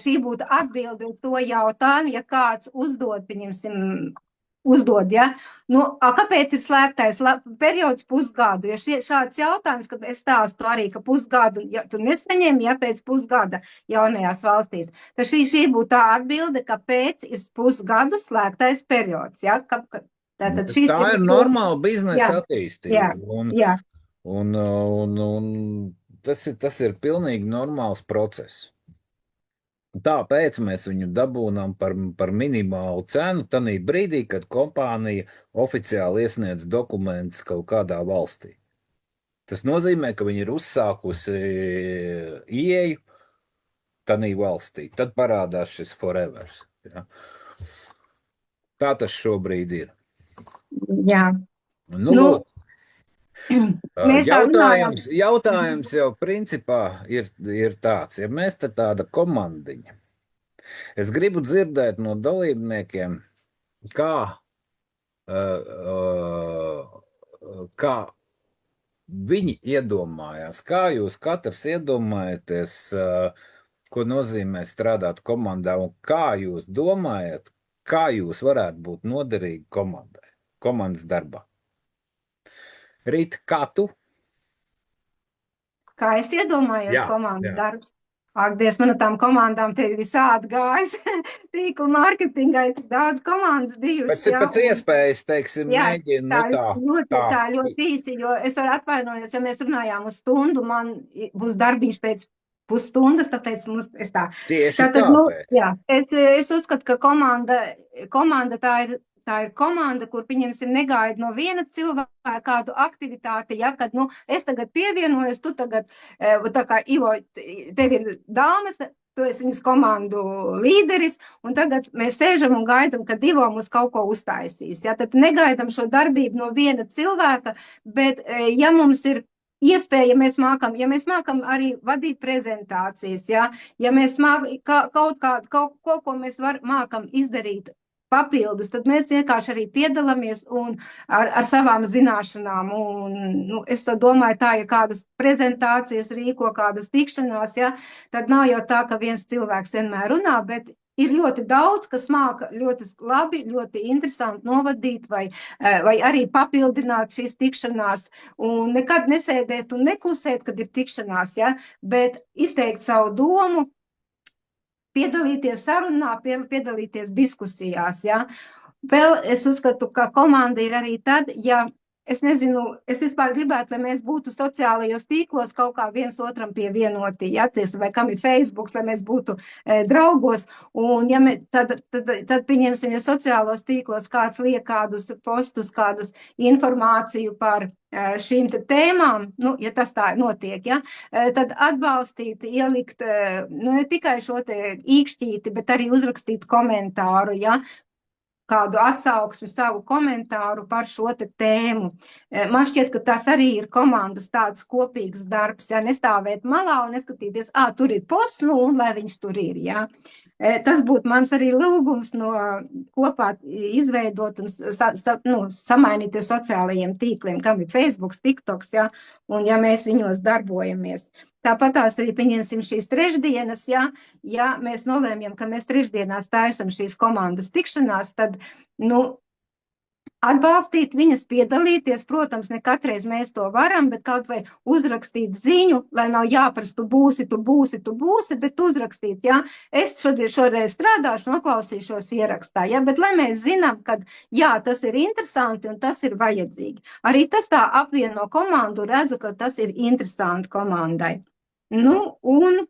šī būtu atbilde uz to jautājumu, ja kāds uzdod, ja? Kāpēc ir slēgtais periods pusgadu? Ja šāds jautājums, kad es stāstu arī, ka pusgadu, ja tu nesaņem, ja pēc pusgada jaunajās valstīs, tad šī būtu tā atbilde, kāpēc ir pusgadu slēgtais periods, ja? tā ir normāla biznesa attīstība. Jā. Un tas ir pilnīgi normāls process. Tāpēc mēs viņu dabūnām par minimālu cenu tanī brīdī, kad kompānija oficiāli iesniedz dokumentus kaut kādā valstī. Tas nozīmē, ka viņi ir uzsākusi ieeju tanī valstī. Tad parādās šis forever. Ja? Tā tas šobrīd ir. Jā. Lūk. Jautājums jau principā ir tāds, ja mēs te tāda komandiņa, es gribu dzirdēt no dalībniekiem, kā viņi iedomājās, kā jūs katrs iedomājaties, ko nozīmē strādāt komandā un kā jūs domājat, kā jūs varētu būt noderīgi komandai, komandas darbā. Rīt, kā tu? Kā es iedomājos komandas darbs? Ak, Dievs, man tām komandām te visādi gājas. Tīkla mārketingā ir daudz komandas bijušas. Pēc iespējas, teiksim, mēģinu tā ļoti īsi, jo es varu atvainojos, ja mēs runājām uz stundu, man būs darbiņš pēc pusstundas, tāpēc es tā. Tieši tāpēc. Es uzskatu, ka komanda tā ir komanda, kur, pieņemsim, negaida no viena cilvēka kādu aktivitāti, ja, kad, es tagad pievienojos, tu tagad, tā kā, Ivo, tev ir dāmas, tu esi viņas komandu līderis, un tagad mēs sēžam un gaidam, kad Ivo mums kaut ko uztaisīs, ja, tad negaidam šo darbību no viena cilvēka, bet, ja mums ir iespēja, ja mēs mākam arī vadīt prezentācijas, ja mēs kaut ko mēs mākam izdarīt papildus, tad mēs vienkārši arī piedalāmies un ar savām zināšanām. Un, es to domāju, tā, ja kādas prezentācijas rīko, kādas tikšanās, tad nav jau tā, ka viens cilvēks vienmēr runā, bet ir ļoti daudz, kas māka ļoti labi, ļoti interesanti novadīt vai arī papildināt šīs tikšanās un nekad nesēdēt un neklusēt, kad ir tikšanās, bet izteikt savu domu, piedalīties sarunā, piedalīties diskusijās, Vēl es uzskatu, ka komanda ir arī tad, ja es nezinu, es vispār gribētu, lai mēs būtu sociālajos tīklos kaut kā viens otram pievienoti, vai kam ir Facebook, lai mēs būtu draugos, un ja tad pieņemsim, ja sociālos tīklos kāds liek kādus postus, kādus informāciju par šīm tēmām, ja tas tā notiek, tad atbalstīt, ielikt, ne tikai šo te īkšķīti, bet arī uzrakstīt komentāru, kādu atsauksmi, savu komentāru par šo te tēmu. Man šķiet, ka tas arī ir komandas tāds kopīgs darbs, nestāvēt malā un neskatīties, tur ir posts, un lai viņš tur ir, Tas būtu mans arī lūgums kopā izveidot un samainīties sociālajiem tīkliem, kam ir Facebook, TikToks, un ja mēs viņos darbojamies. Tāpatās arī pieņemsim šīs trešdienas, ja mēs nolēmjam, ka mēs trešdienās taisam šīs komandas tikšanās, tad, atbalstīt viņas, piedalīties, protams, ne katreiz mēs to varam, bet kaut vai uzrakstīt ziņu, lai nav jāprast, tu būsi, bet uzrakstīt, es šoreiz strādāšu, noklausīšos ierakstā, bet lai mēs zinām, ka, tas ir interesanti un tas ir vajadzīgi. Arī tas tā apvieno komandu, redzu, ka tas ir interesanti komandai. Un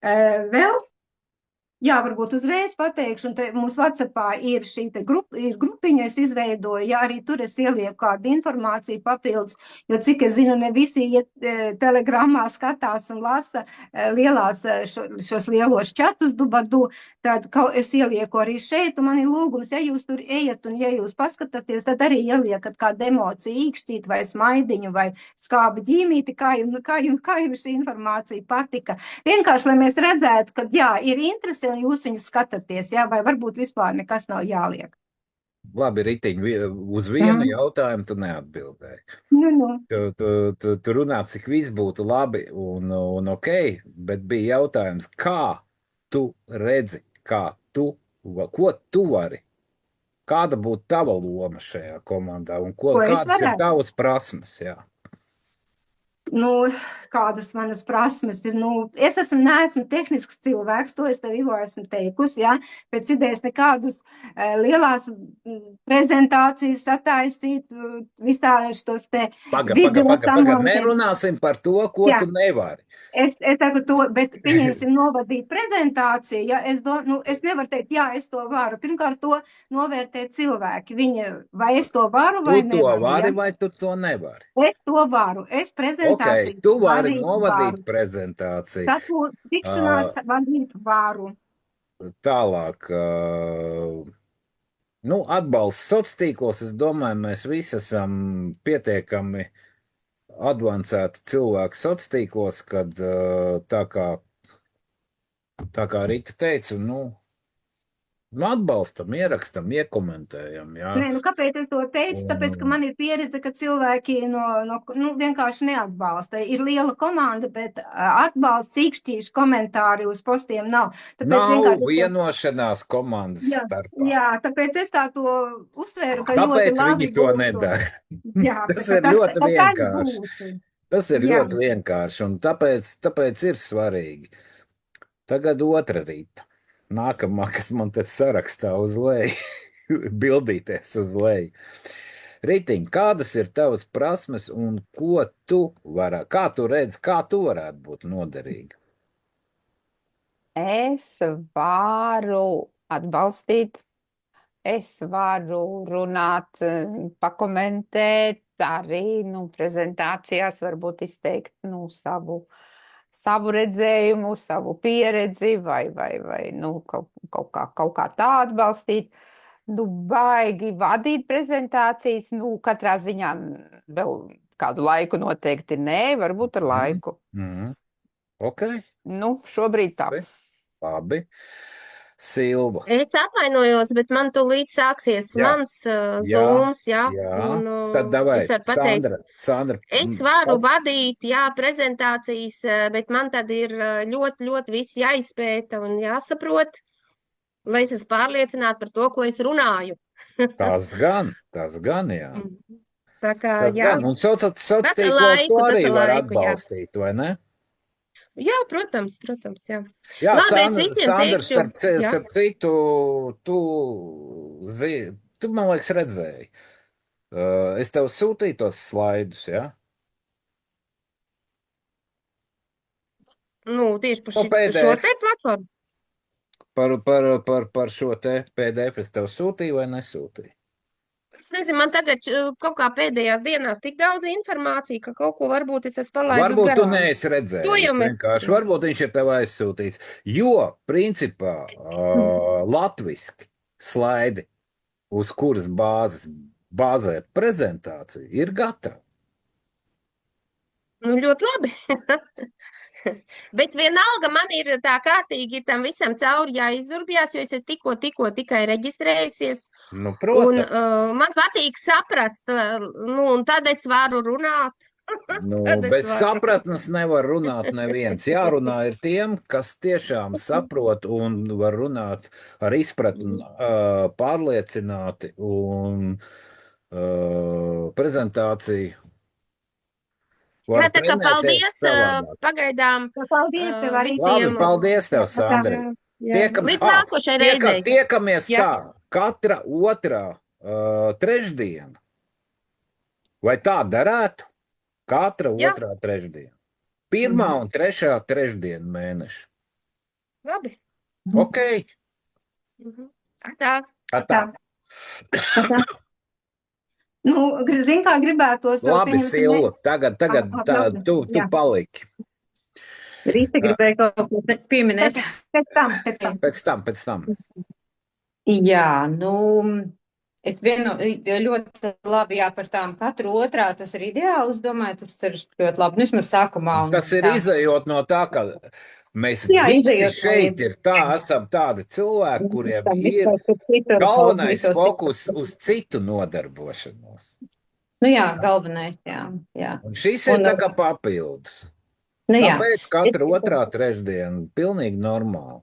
vēl Jā, varbūt uzreiz pateikšu, un te mums WhatsAppā ir šī te grupiņa, es izveidoju, ja arī tur es ielieku kādu informāciju papildus, jo cik es zinu, ne visi iet telegramā skatās un lasa lielās šos lielos čatus dubadu, tad es ielieku arī šeit, un man ir lūgums, ja jūs tur ejat un ja jūs paskatāties, tad arī ieliekat kādu emociju īkšķīt vai smaidiņu vai skābi ģīmīti, kā jums šī informācija patika. Vienkārši, lai mēs redzētu, ka jā, ir interese un jūs viņus skatāties, jā, vai varbūt vispār nekas nav jāliek. Labi, Ritiņ, uz vienu jautājumu tu neatbildēji. Nu. Tu runā, cik viss būtu labi un ok, bet bija jautājums, kā tu redzi, ko tu vari, kāda būtu tava loma šajā komandā un kādas ir tavas prasmes, jā. Nu, kādas manas prasmes ir, es neesmu tehnisks cilvēks, to es tev, Ivo, esmu teikusi, jā, pēc idejas nekādus lielās prezentācijas sataisīt, visā šos te Paga, nerunāsim par to, ko tu nevari. Es saku to, bet pieņemsim novadīt prezentāciju, ja es nevaru teikt, jā, es to varu. Pirmkārt, to novērtē cilvēki. Vai es to varu vai nevaru? Tu to vari vai tu to nevari? Es to varu. Es prezentāciju tu vari novadīt prezentāciju. Tāpēc tikšanās vadīt varu. Tālāk, atbalsts sociālos, es domāju, mēs visi esam pietiekami advancēti cilvēki sociālos, kad tā kā Rita teica, atbalstam, ierakstam, iekomentējam, jā. Nē, kāpēc es to teicu? Tāpēc, ka man ir pieredze, ka cilvēki vienkārši neatbalsta. Ir liela komanda, bet atbalsts, īkšķīši komentāri uz postiem nav. Nav vienošanās komandas starpā. Jā, tāpēc es tā to uzsvēru, ka tāpēc viņi to nedara. Jā, tas ir ļoti vienkārši. Tas ir ļoti vienkārši, un tāpēc ir svarīgi. Tagad otra Rīta. Nākamā, kas man te sarakstā uz leju, bildīties uz leju. Ritiņ, kādas ir tavas prasmes un ko tu varētu, kā tu redzi, kā tu varētu būt noderīga? Es varu atbalstīt, es varu runāt, pakomentēt, arī, prezentācijās varbūt izteikt, savu redzējumu, savu pieredzi vai kaut kā tā atbalstīt. Baigi vadīt prezentācijas, katrā ziņā vēl kādu laiku noteikti nē, varbūt ar laiku. Ok. Šobrīd tā. Labi. Silva. Es atvainojos, bet man tūlīt sāksies mans Zooms, jā. Tad davai, Sandra. Es varu vadīt, prezentācijas, bet man tad ir ļoti, ļoti viss jāizpēta un jāsaprot, lai es esmu pārliecināta par to, ko es runāju. Tas gan, jā. Tā kā, gan. Un sociālos to arī var atbalstīt, vai ne? Jā, protams, jā. Jā, Sandra, starp citu, tu man liekas redzēji. Es tev sūtīju tos slaidus, jā? Tieši par šo te platformu? Par šo te PDF es tev sūtīju vai nesūtīju? Es nezinu, man tagad kaut kā pēdējās dienās tik daudz informācija, ka kaut ko varbūt es esmu palaidus garām. Varbūt tu neesi redzējis. Varbūt viņš ir tev aizsūtīts. Jo, principā, latviski slaidi, uz kuras bāzēt prezentāciju, ir gatavi. Ļoti labi. Bet vienalga man ir tā kārtīgi tam visam cauri jāizurbjās, jo es esmu tikai reģistrējusies. Protams. Un man patīk saprast, un tad es varu runāt. Bez sapratnes nevar runāt neviens. Jārunā ir tiem, kas tiešām saprot un var runāt ar izpratni pārliecināti un prezentāciju. Tā kā paldies pagaidām visiem. Labi, paldies tev, Sandra. Līdz nākošai reizei. Tiekamies tā, katra otrā trešdiena. Vai tā darētu? Katra otrā trešdiena. 1. un 3. trešdiena mēneša. Labi. Ok, Tā. tā. Nu, zin, kā gribētos vēl Labi, Silva, tagad tu Jā. paliki. Rīta gribēja kaut ko pieminēt. Pēc tam. Pēc tam. Jā, nu, es ļoti labi, jā, par tām katru otrā, tas ir ideāli, es domāju, tas ir ļoti labi, nu, vismaz sākumā. Tas ir izējot no tā, ka mēs Jā, visi izejot no šeit esam tādi cilvēki, kuriem ir galvenais fokus uz citu nodarbošanos. Nu jā, galvenais, jā. Un šis ir tā kā papildus. Nu jā. Tāpēc katra otrā trešdiena pilnīgi normāli.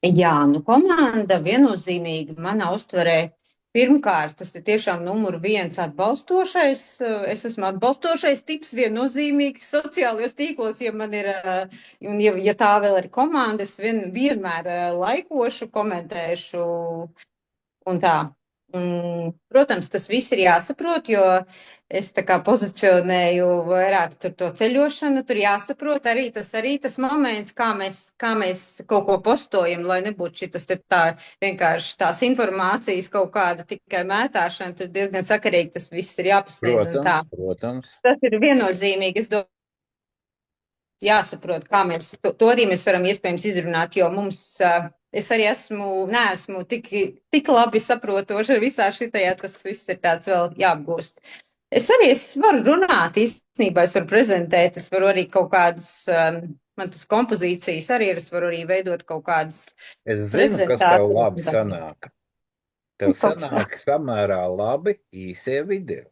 Jā, nu komanda viennozīmīgi manā uztverē. Pirmkārt, tas ir tiešām numur 1 atbalstošais. Es esmu atbalstošais tips viennozīmīgi sociālajos tīklos, ja man ir, un ja tā vēl ir komanda, es vienmēr laikošu, komentēšu un tā. Protams, tas viss ir jāsaprot, jo es tā kā pozicionēju vairāk tur to ceļošanu, tur jāsaprot arī tas moments, kā mēs kaut ko postojam, lai nebūtu šitas te tā vienkārši tās informācijas kaut kāda tikai mētāšana, tad diezgan sakarīgi tas viss ir jāpasteidz un tā. Protams. Tas ir viennozīmīgi, es domāju, jāsaprot, kā to arī mēs varam iespējams izrunāt, jo mums... Es arī neesmu tik labi saprotoša visā šitajā, tas viss ir tāds vēl jāapgūst. Es varu runāt īstenībā, es varu prezentēt, es varu arī kaut kādus, man tas kompozīcijas arī ir, es varu arī veidot kaut kādus. Es zinu, kas tev labi sanāk. Tev sanāk samērā labi īsie video.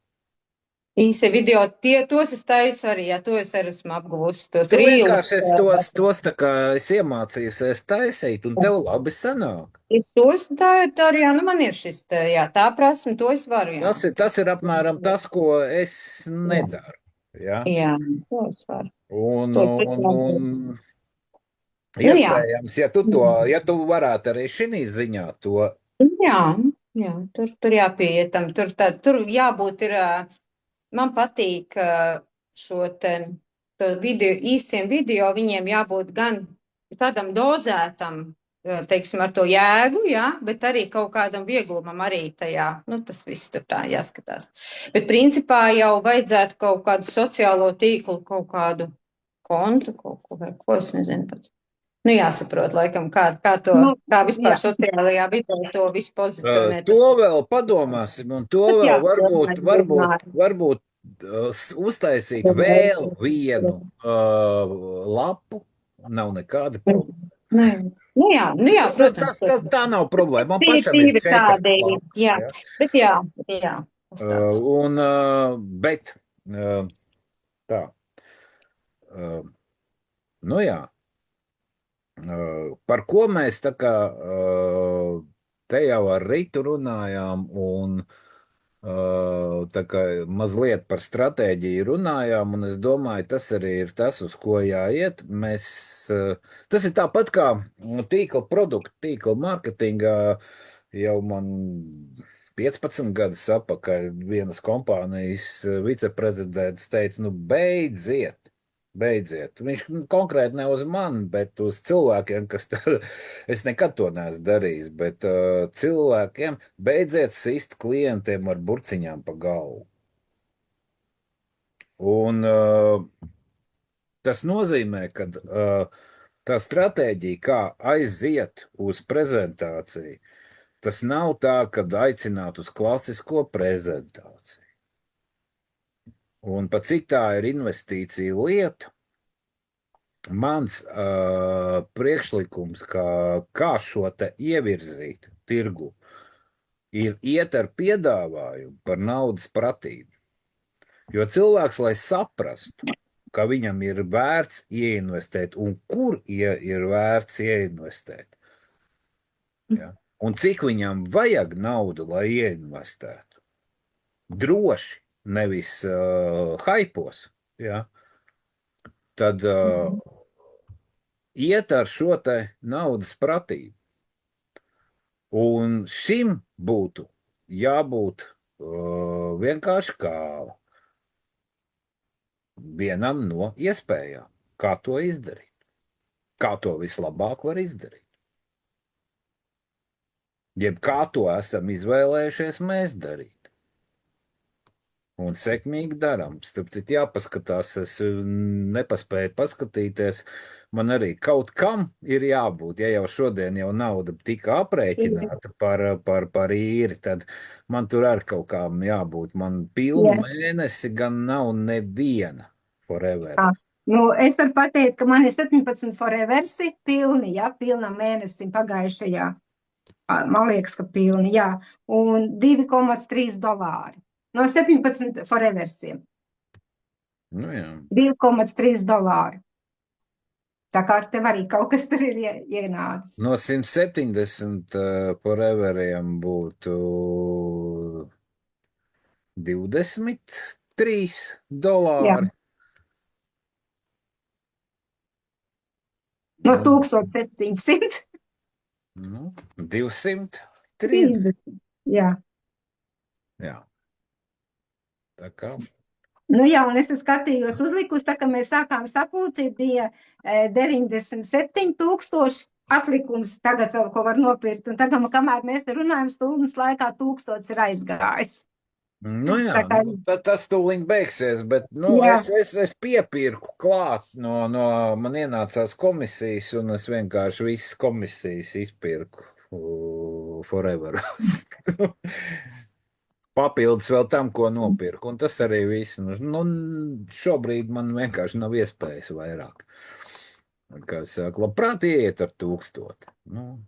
Īsi video, tos es taisu arī, jā, to es arī esmu apguvusi. Tu vienkārši tos tā kā es iemācījusies taisīt, un tev labi sanāk. Tā ir, jā, nu man ir šis, jā, tā prasme, to es varu, jā. Tas ir apmēram tas, ko es nedaru, jā. Jā, to es varu. Un iespējams, ja tu varētu arī šī ziņā to... Jā, tur jāpieietam, tur jābūt ir... Man patīk šo īsiem video, viņiem jābūt gan tādam dozētam, teiksim, ar to jēgu, jā, bet arī kaut kādam vieglumam arī tajā, nu, tas viss tur tā jāskatās. Bet principā jau vajadzētu kaut kādu sociālo tīklu, kaut kādu kontu, kaut ko, vai ko, es nezinu pats. Nu, jāsaprot, laikam, kā vispār sociālajā vidē to visu pozicionēt. To vēl padomāsim, un to vēl varbūt uztaisīt vēl vienu lapu, nav nekāda problēma. Nu jā, protams. Tā nav problēma, man pašam ir 4 lapas. Jā, bet jā. Bet, tā, nu jā. Par ko mēs tā kā te jau ar Ritu runājām un tā kā mazliet par stratēģiju runājām, un es domāju, tas arī ir tas, uz ko jāiet. Tas ir tāpat kā tīkla mārketingā jau man 15 gadus atpakaļ vienas kompānijas viceprezidents teica, nu beidziet. Viņš konkrēti ne uz mani, bet uz cilvēkiem, kas es nekad to neesmu darījis, bet cilvēkiem beidziet sist klientiem ar burciņām pa galvu. Un tas nozīmē, ka tā stratēģija, kā aiziet uz prezentāciju, tas nav tā, kad aicināt uz klasisko prezentāciju. Un pat cik tā ir investīcija lieta, mans priekšlikums, kā šo te ievirzīt tirgu, ir iet ar piedāvājumu par naudas pratību. Jo cilvēks, lai saprastu, ka viņam ir vērts ieinvestēt un kur ir vērts ieinvestēt, ja? Un cik viņam vajag naudu, lai ieinvestētu, droši. Nevis haipos, ja? Tad iet ar šo te naudas pratību. Un šim būtu jābūt vienkārši kā vienam no iespējām, kā to izdarīt. Kā to vislabāk var izdarīt. Jeb kā to esam izvēlējušies mēs darīt. Un sekmīgi darām. Starp citu, jāpaskatās, es nepaspēju paskatīties. Man arī kaut kam ir jābūt. Ja jau šodien jau nauda tika aprēķināta par īri, tad man tur ar kaut kām jābūt. Man pilnu mēnesi gan nav neviena forever. Nu, es varu pateikt, ka man ir 17 foreversi pilni, ja, pilnam mēnesim pagājušajā. Man liekas, ka pilni, jā. Un $2,3. No 17 foreversiem. Nu, jā. $2,3. Tā kā tev arī kaut kas tur ir ienācis. No 170 foreveriem būtu $23. No 1700. Nu, 230. Jā. Jā. Tā kā. Nu jā, un es skatījos uzlikus, tā kā mēs sākām sapulcīt, bija 97,000 atlikums tagad vēl, ko var nopirkt. Un tagad, kamēr mēs te runājam, stundas laikā 1000 ir aizgājis. Nu jā, tas tūliņ beigsies, bet es piepirku klāt man ienācās komisijas, un es vienkārši visas komisijas izpirku forever. Papildus vēl tam, ko nopirku, un tas arī viss. Nu, šobrīd man vienkārši nav iespējas vairāk. Kā saka, labprāt ieiet ar 1000. Nu.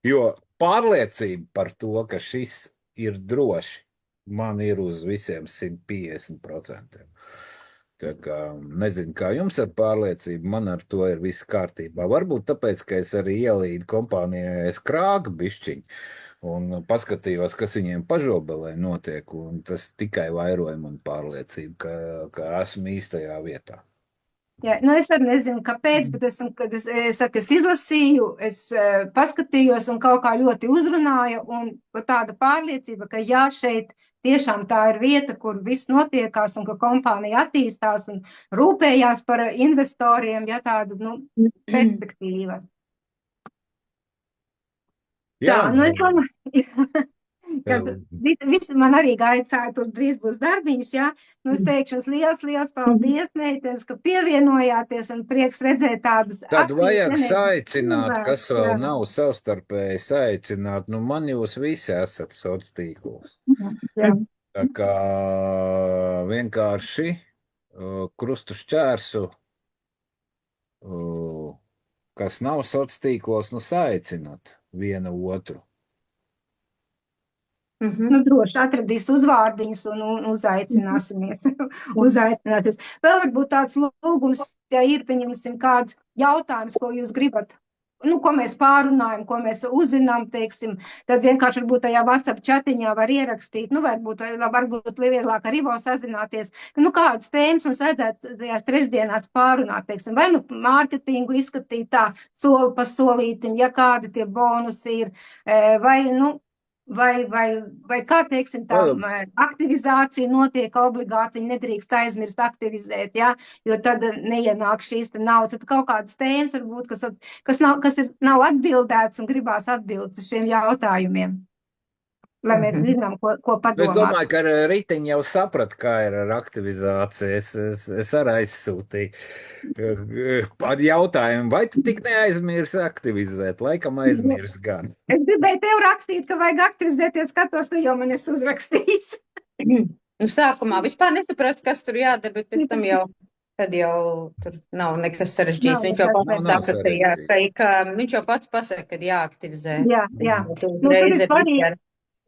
Jo pārliecība par to, ka šis ir droši, man ir uz visiem 150%. Tā kā nezinu, kā jums ar pārliecību, man ar to ir viss kārtībā. Varbūt tāpēc, ka es arī ielīdu kompānijai skrāgu bišķiņu un paskatījos, kas viņiem pažobelē notiek, un tas tikai vairoja man pārliecību, ka esmu īstajā vietā. Jā, nu es arī nezinu, kāpēc, bet kad es izlasīju, es paskatījos un kaut kā ļoti uzrunāja, un tāda pārliecība, ka jā, šeit tiešām tā ir vieta, kur viss notiekās, un ka kompānija attīstās un rūpējās par investoriem, ja tāda, perspektīva. Jā, tā, nu es domāju, kad visi man arī gaicāja, tur drīz būs darbiņš, jā. Nu, es teikšu jums liels paldies, meitenes, ka pievienojāties un prieks redzēt tādas Tad vajag aktīvas saicināt, cilvēkus, kas vēl jā. nav savstarpēji saicināt. Nu, man jūs visi esat sociālos tīklos. Jā. Tā kā vienkārši krustu šķērsu, kas nav sociālos tīklos, nu saicināt vienu otru. Nu, droši atradīs uzvārdiņus un uzaicināsimies. Uzaicināsies. Vēl varbūt tāds lūgums, ja ir, pieņemsim, kāds jautājums, ko jūs gribat, ko mēs pārunājam, ko mēs uzzinām, teiksim, tad vienkārši varbūt tajā WhatsApp chatiņā var ierakstīt, varbūt vieglāk ar Ivo sazināties, kādas tēmas mums vajadzētu tajās trešdienās pārunāt, teiksim, vai mārketingu izskatīt tā soli pa solītim, ja kādi tie bonusi ir, vai kā, teiksim, tā aktivizācija notiek obligāti, viņi nedrīkst aizmirst aktivizēt, ja, jo tad neienāk šīs naudas, tad kaut kādas tēmas varbūt, kas nav atbildēts un gribās atbildes uz šiem jautājumiem, lai mēs zinām, ko padomāt. Es domāju, ka Ritiņa jau saprata, kā ir ar aktivizāciju. Es arī aizsūtīju ar jautājumu, vai tu tik neaizmirsi aktivizēt? Laikam aizmirsi gan. Es gribēju tev rakstīt, ka vajag aktivizēties, skatos, tu jau man esi uzrakstījis. Sākumā vispār nesapratu, kas tur jādara, bet pēc tam tad jau tur nav nekas sarežģīts. Viņš jau pats pasaka, kad jāaktivizē. Jā.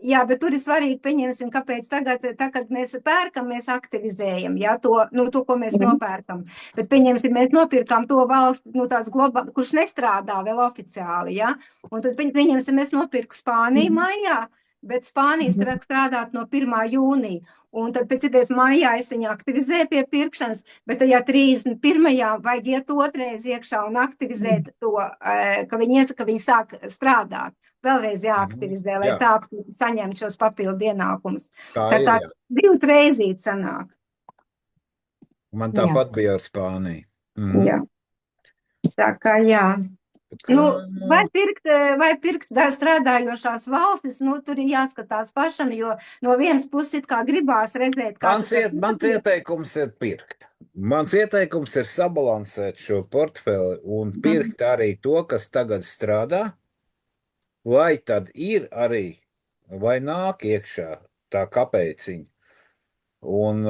Jā, bet tur ir svarīgi, pieņemsim, kāpēc tagad, kad mēs pērkam, mēs aktivizējam, ja, to, ko mēs nopērkam. Bet, pieņemsim, mēs nopirkām to valsti, kurš nestrādā vēl oficiāli, ja. Un tad, pieņemsim, es nopirku Spāniju maijā, bet Spānija strādāt no 1. jūnija. Un tad pēc idejas maijā es viņu aktivizēju pie pirkšanas, bet tajā 31. vajag iet otrais iekšā un aktivizēt to, ka viņi sāk strādāt. Vēlreiz jāaktivizē, lai sāktu saņemt šos papildu ienākumus. Tā 2 reizīt sanāk. Man tāpat bija ar Spāniju. Jā. Tā kā jā. Ka, Nu, vai pirkt strādājošās valstis, nu, tur ir jāskatās pašam, jo no vienas puses it kā gribās redzēt, kā mans tas mans notiek. ieteikums ir pirkt. Mans ieteikums ir sabalansēt šo portfeli un pirkt arī to, kas tagad strādā, lai tad ir arī, vai nāk iekšā tā kapēciņa. Un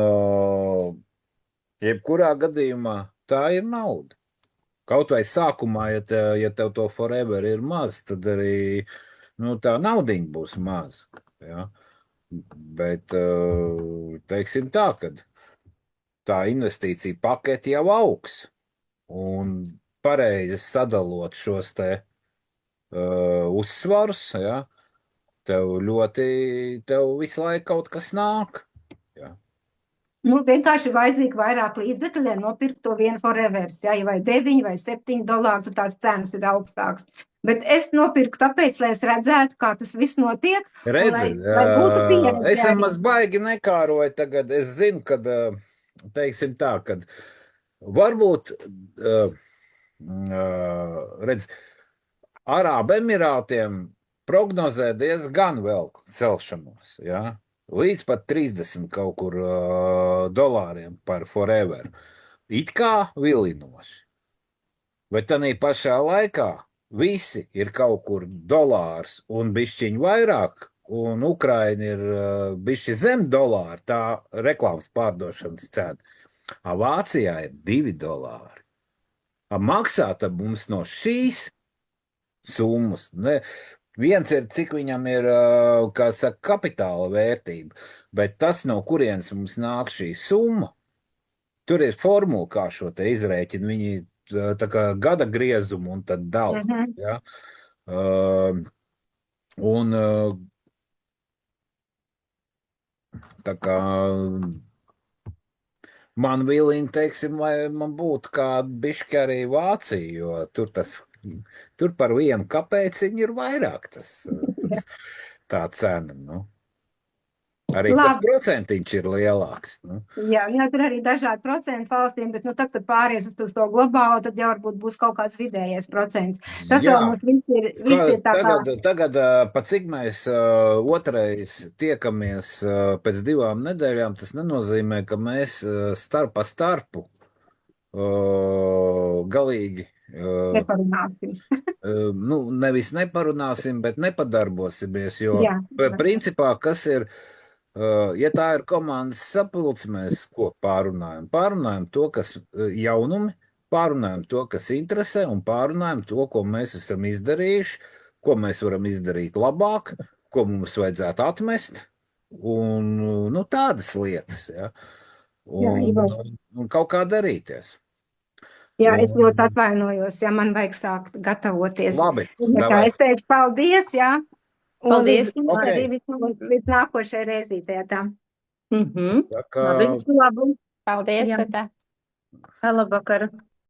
jebkurā gadījumā tā ir nauda. Kaut vai sākumā, ja tev to forever ir maz, tad arī tā naudiņa būs maz. Ja? Bet, teiksim tā, ka tā investīcija paketi jau augs. Un pareizi sadalot šos te uzsvarus, ja, tev visu laiku kaut kas nāk. Ja. Nu, vienkārši vajadzīgi vairāk līdzekļu, lai nopirkt to vienu forevers, ja vai 9 vai 7 dolāru, tad tās cenas ir augstākas. Bet es nopirku tāpēc, lai es redzētu, kā tas viss notiek. Redzi, lai būtu pieredze es arī. maz baigi nekāroju tagad. Es zinu, kad, teiksim tā, kad varbūt, redz, Arābu Emirātiem prognozē diezgan vēl celšanos, ja? Līdz pat 30 kaut kur dolāriem par forever. It kā vilinoši. Bet tādā pašā laikā visi ir kaut kur dolārs un bišķiņ vairāk, un Ukraina ir bišķi zem dolāra, tā reklāmas pārdošanas cena. Vācijā ir 2 dolāri. Maksāt mums no šīs summas. Viens ir, cik viņam ir, kā saka, kapitāla vērtība, bet tas, no kurienes mums nāk šī summa, tur ir formula, kā šo te izrēķina. Viņi tā kā gada griezumu un tad dala. Ja? Un tā kā man vilīgi, teiksim, vai man būtu kāda bišķi arī Vācija, jo tur par vienu kāpēciņu ir vairāk tā cena. Nu. Arī tas procentiņš ir lielāks. Nu. Jā, tur arī dažādi procenti valstīm, bet tad pāries uz to globālo, tad jau varbūt būs kaut kāds vidējais procents. Tas jau mums viss ir tā kā... Tagad, pa cik mēs otrais tiekamies pēc 2 nedēļām, tas nenozīmē, ka mēs starpu galīgi neparunāsim. Nevis neparunāsim, bet nepadarbosimies, jo principā, kas ir, ja tā ir komandas sapulce, mēs ko pārunājam? Pārunājam to, kas jaunumi, pārunājam to, kas interesē, un pārunājam to, ko mēs esam izdarījuši, ko mēs varam izdarīt labāk, ko mums vajadzētu atmest, un tādas lietas, ja? Un kaut kā darīties. Jā, es ļoti atvainojos, ja man vajag sākt gatavoties. Labi, es teikšu paldies, jā. Paldies. Līdz nākošajai reizītē, tā. Tā kā... Labi. Paldies, Jā. Seta. Labvakar.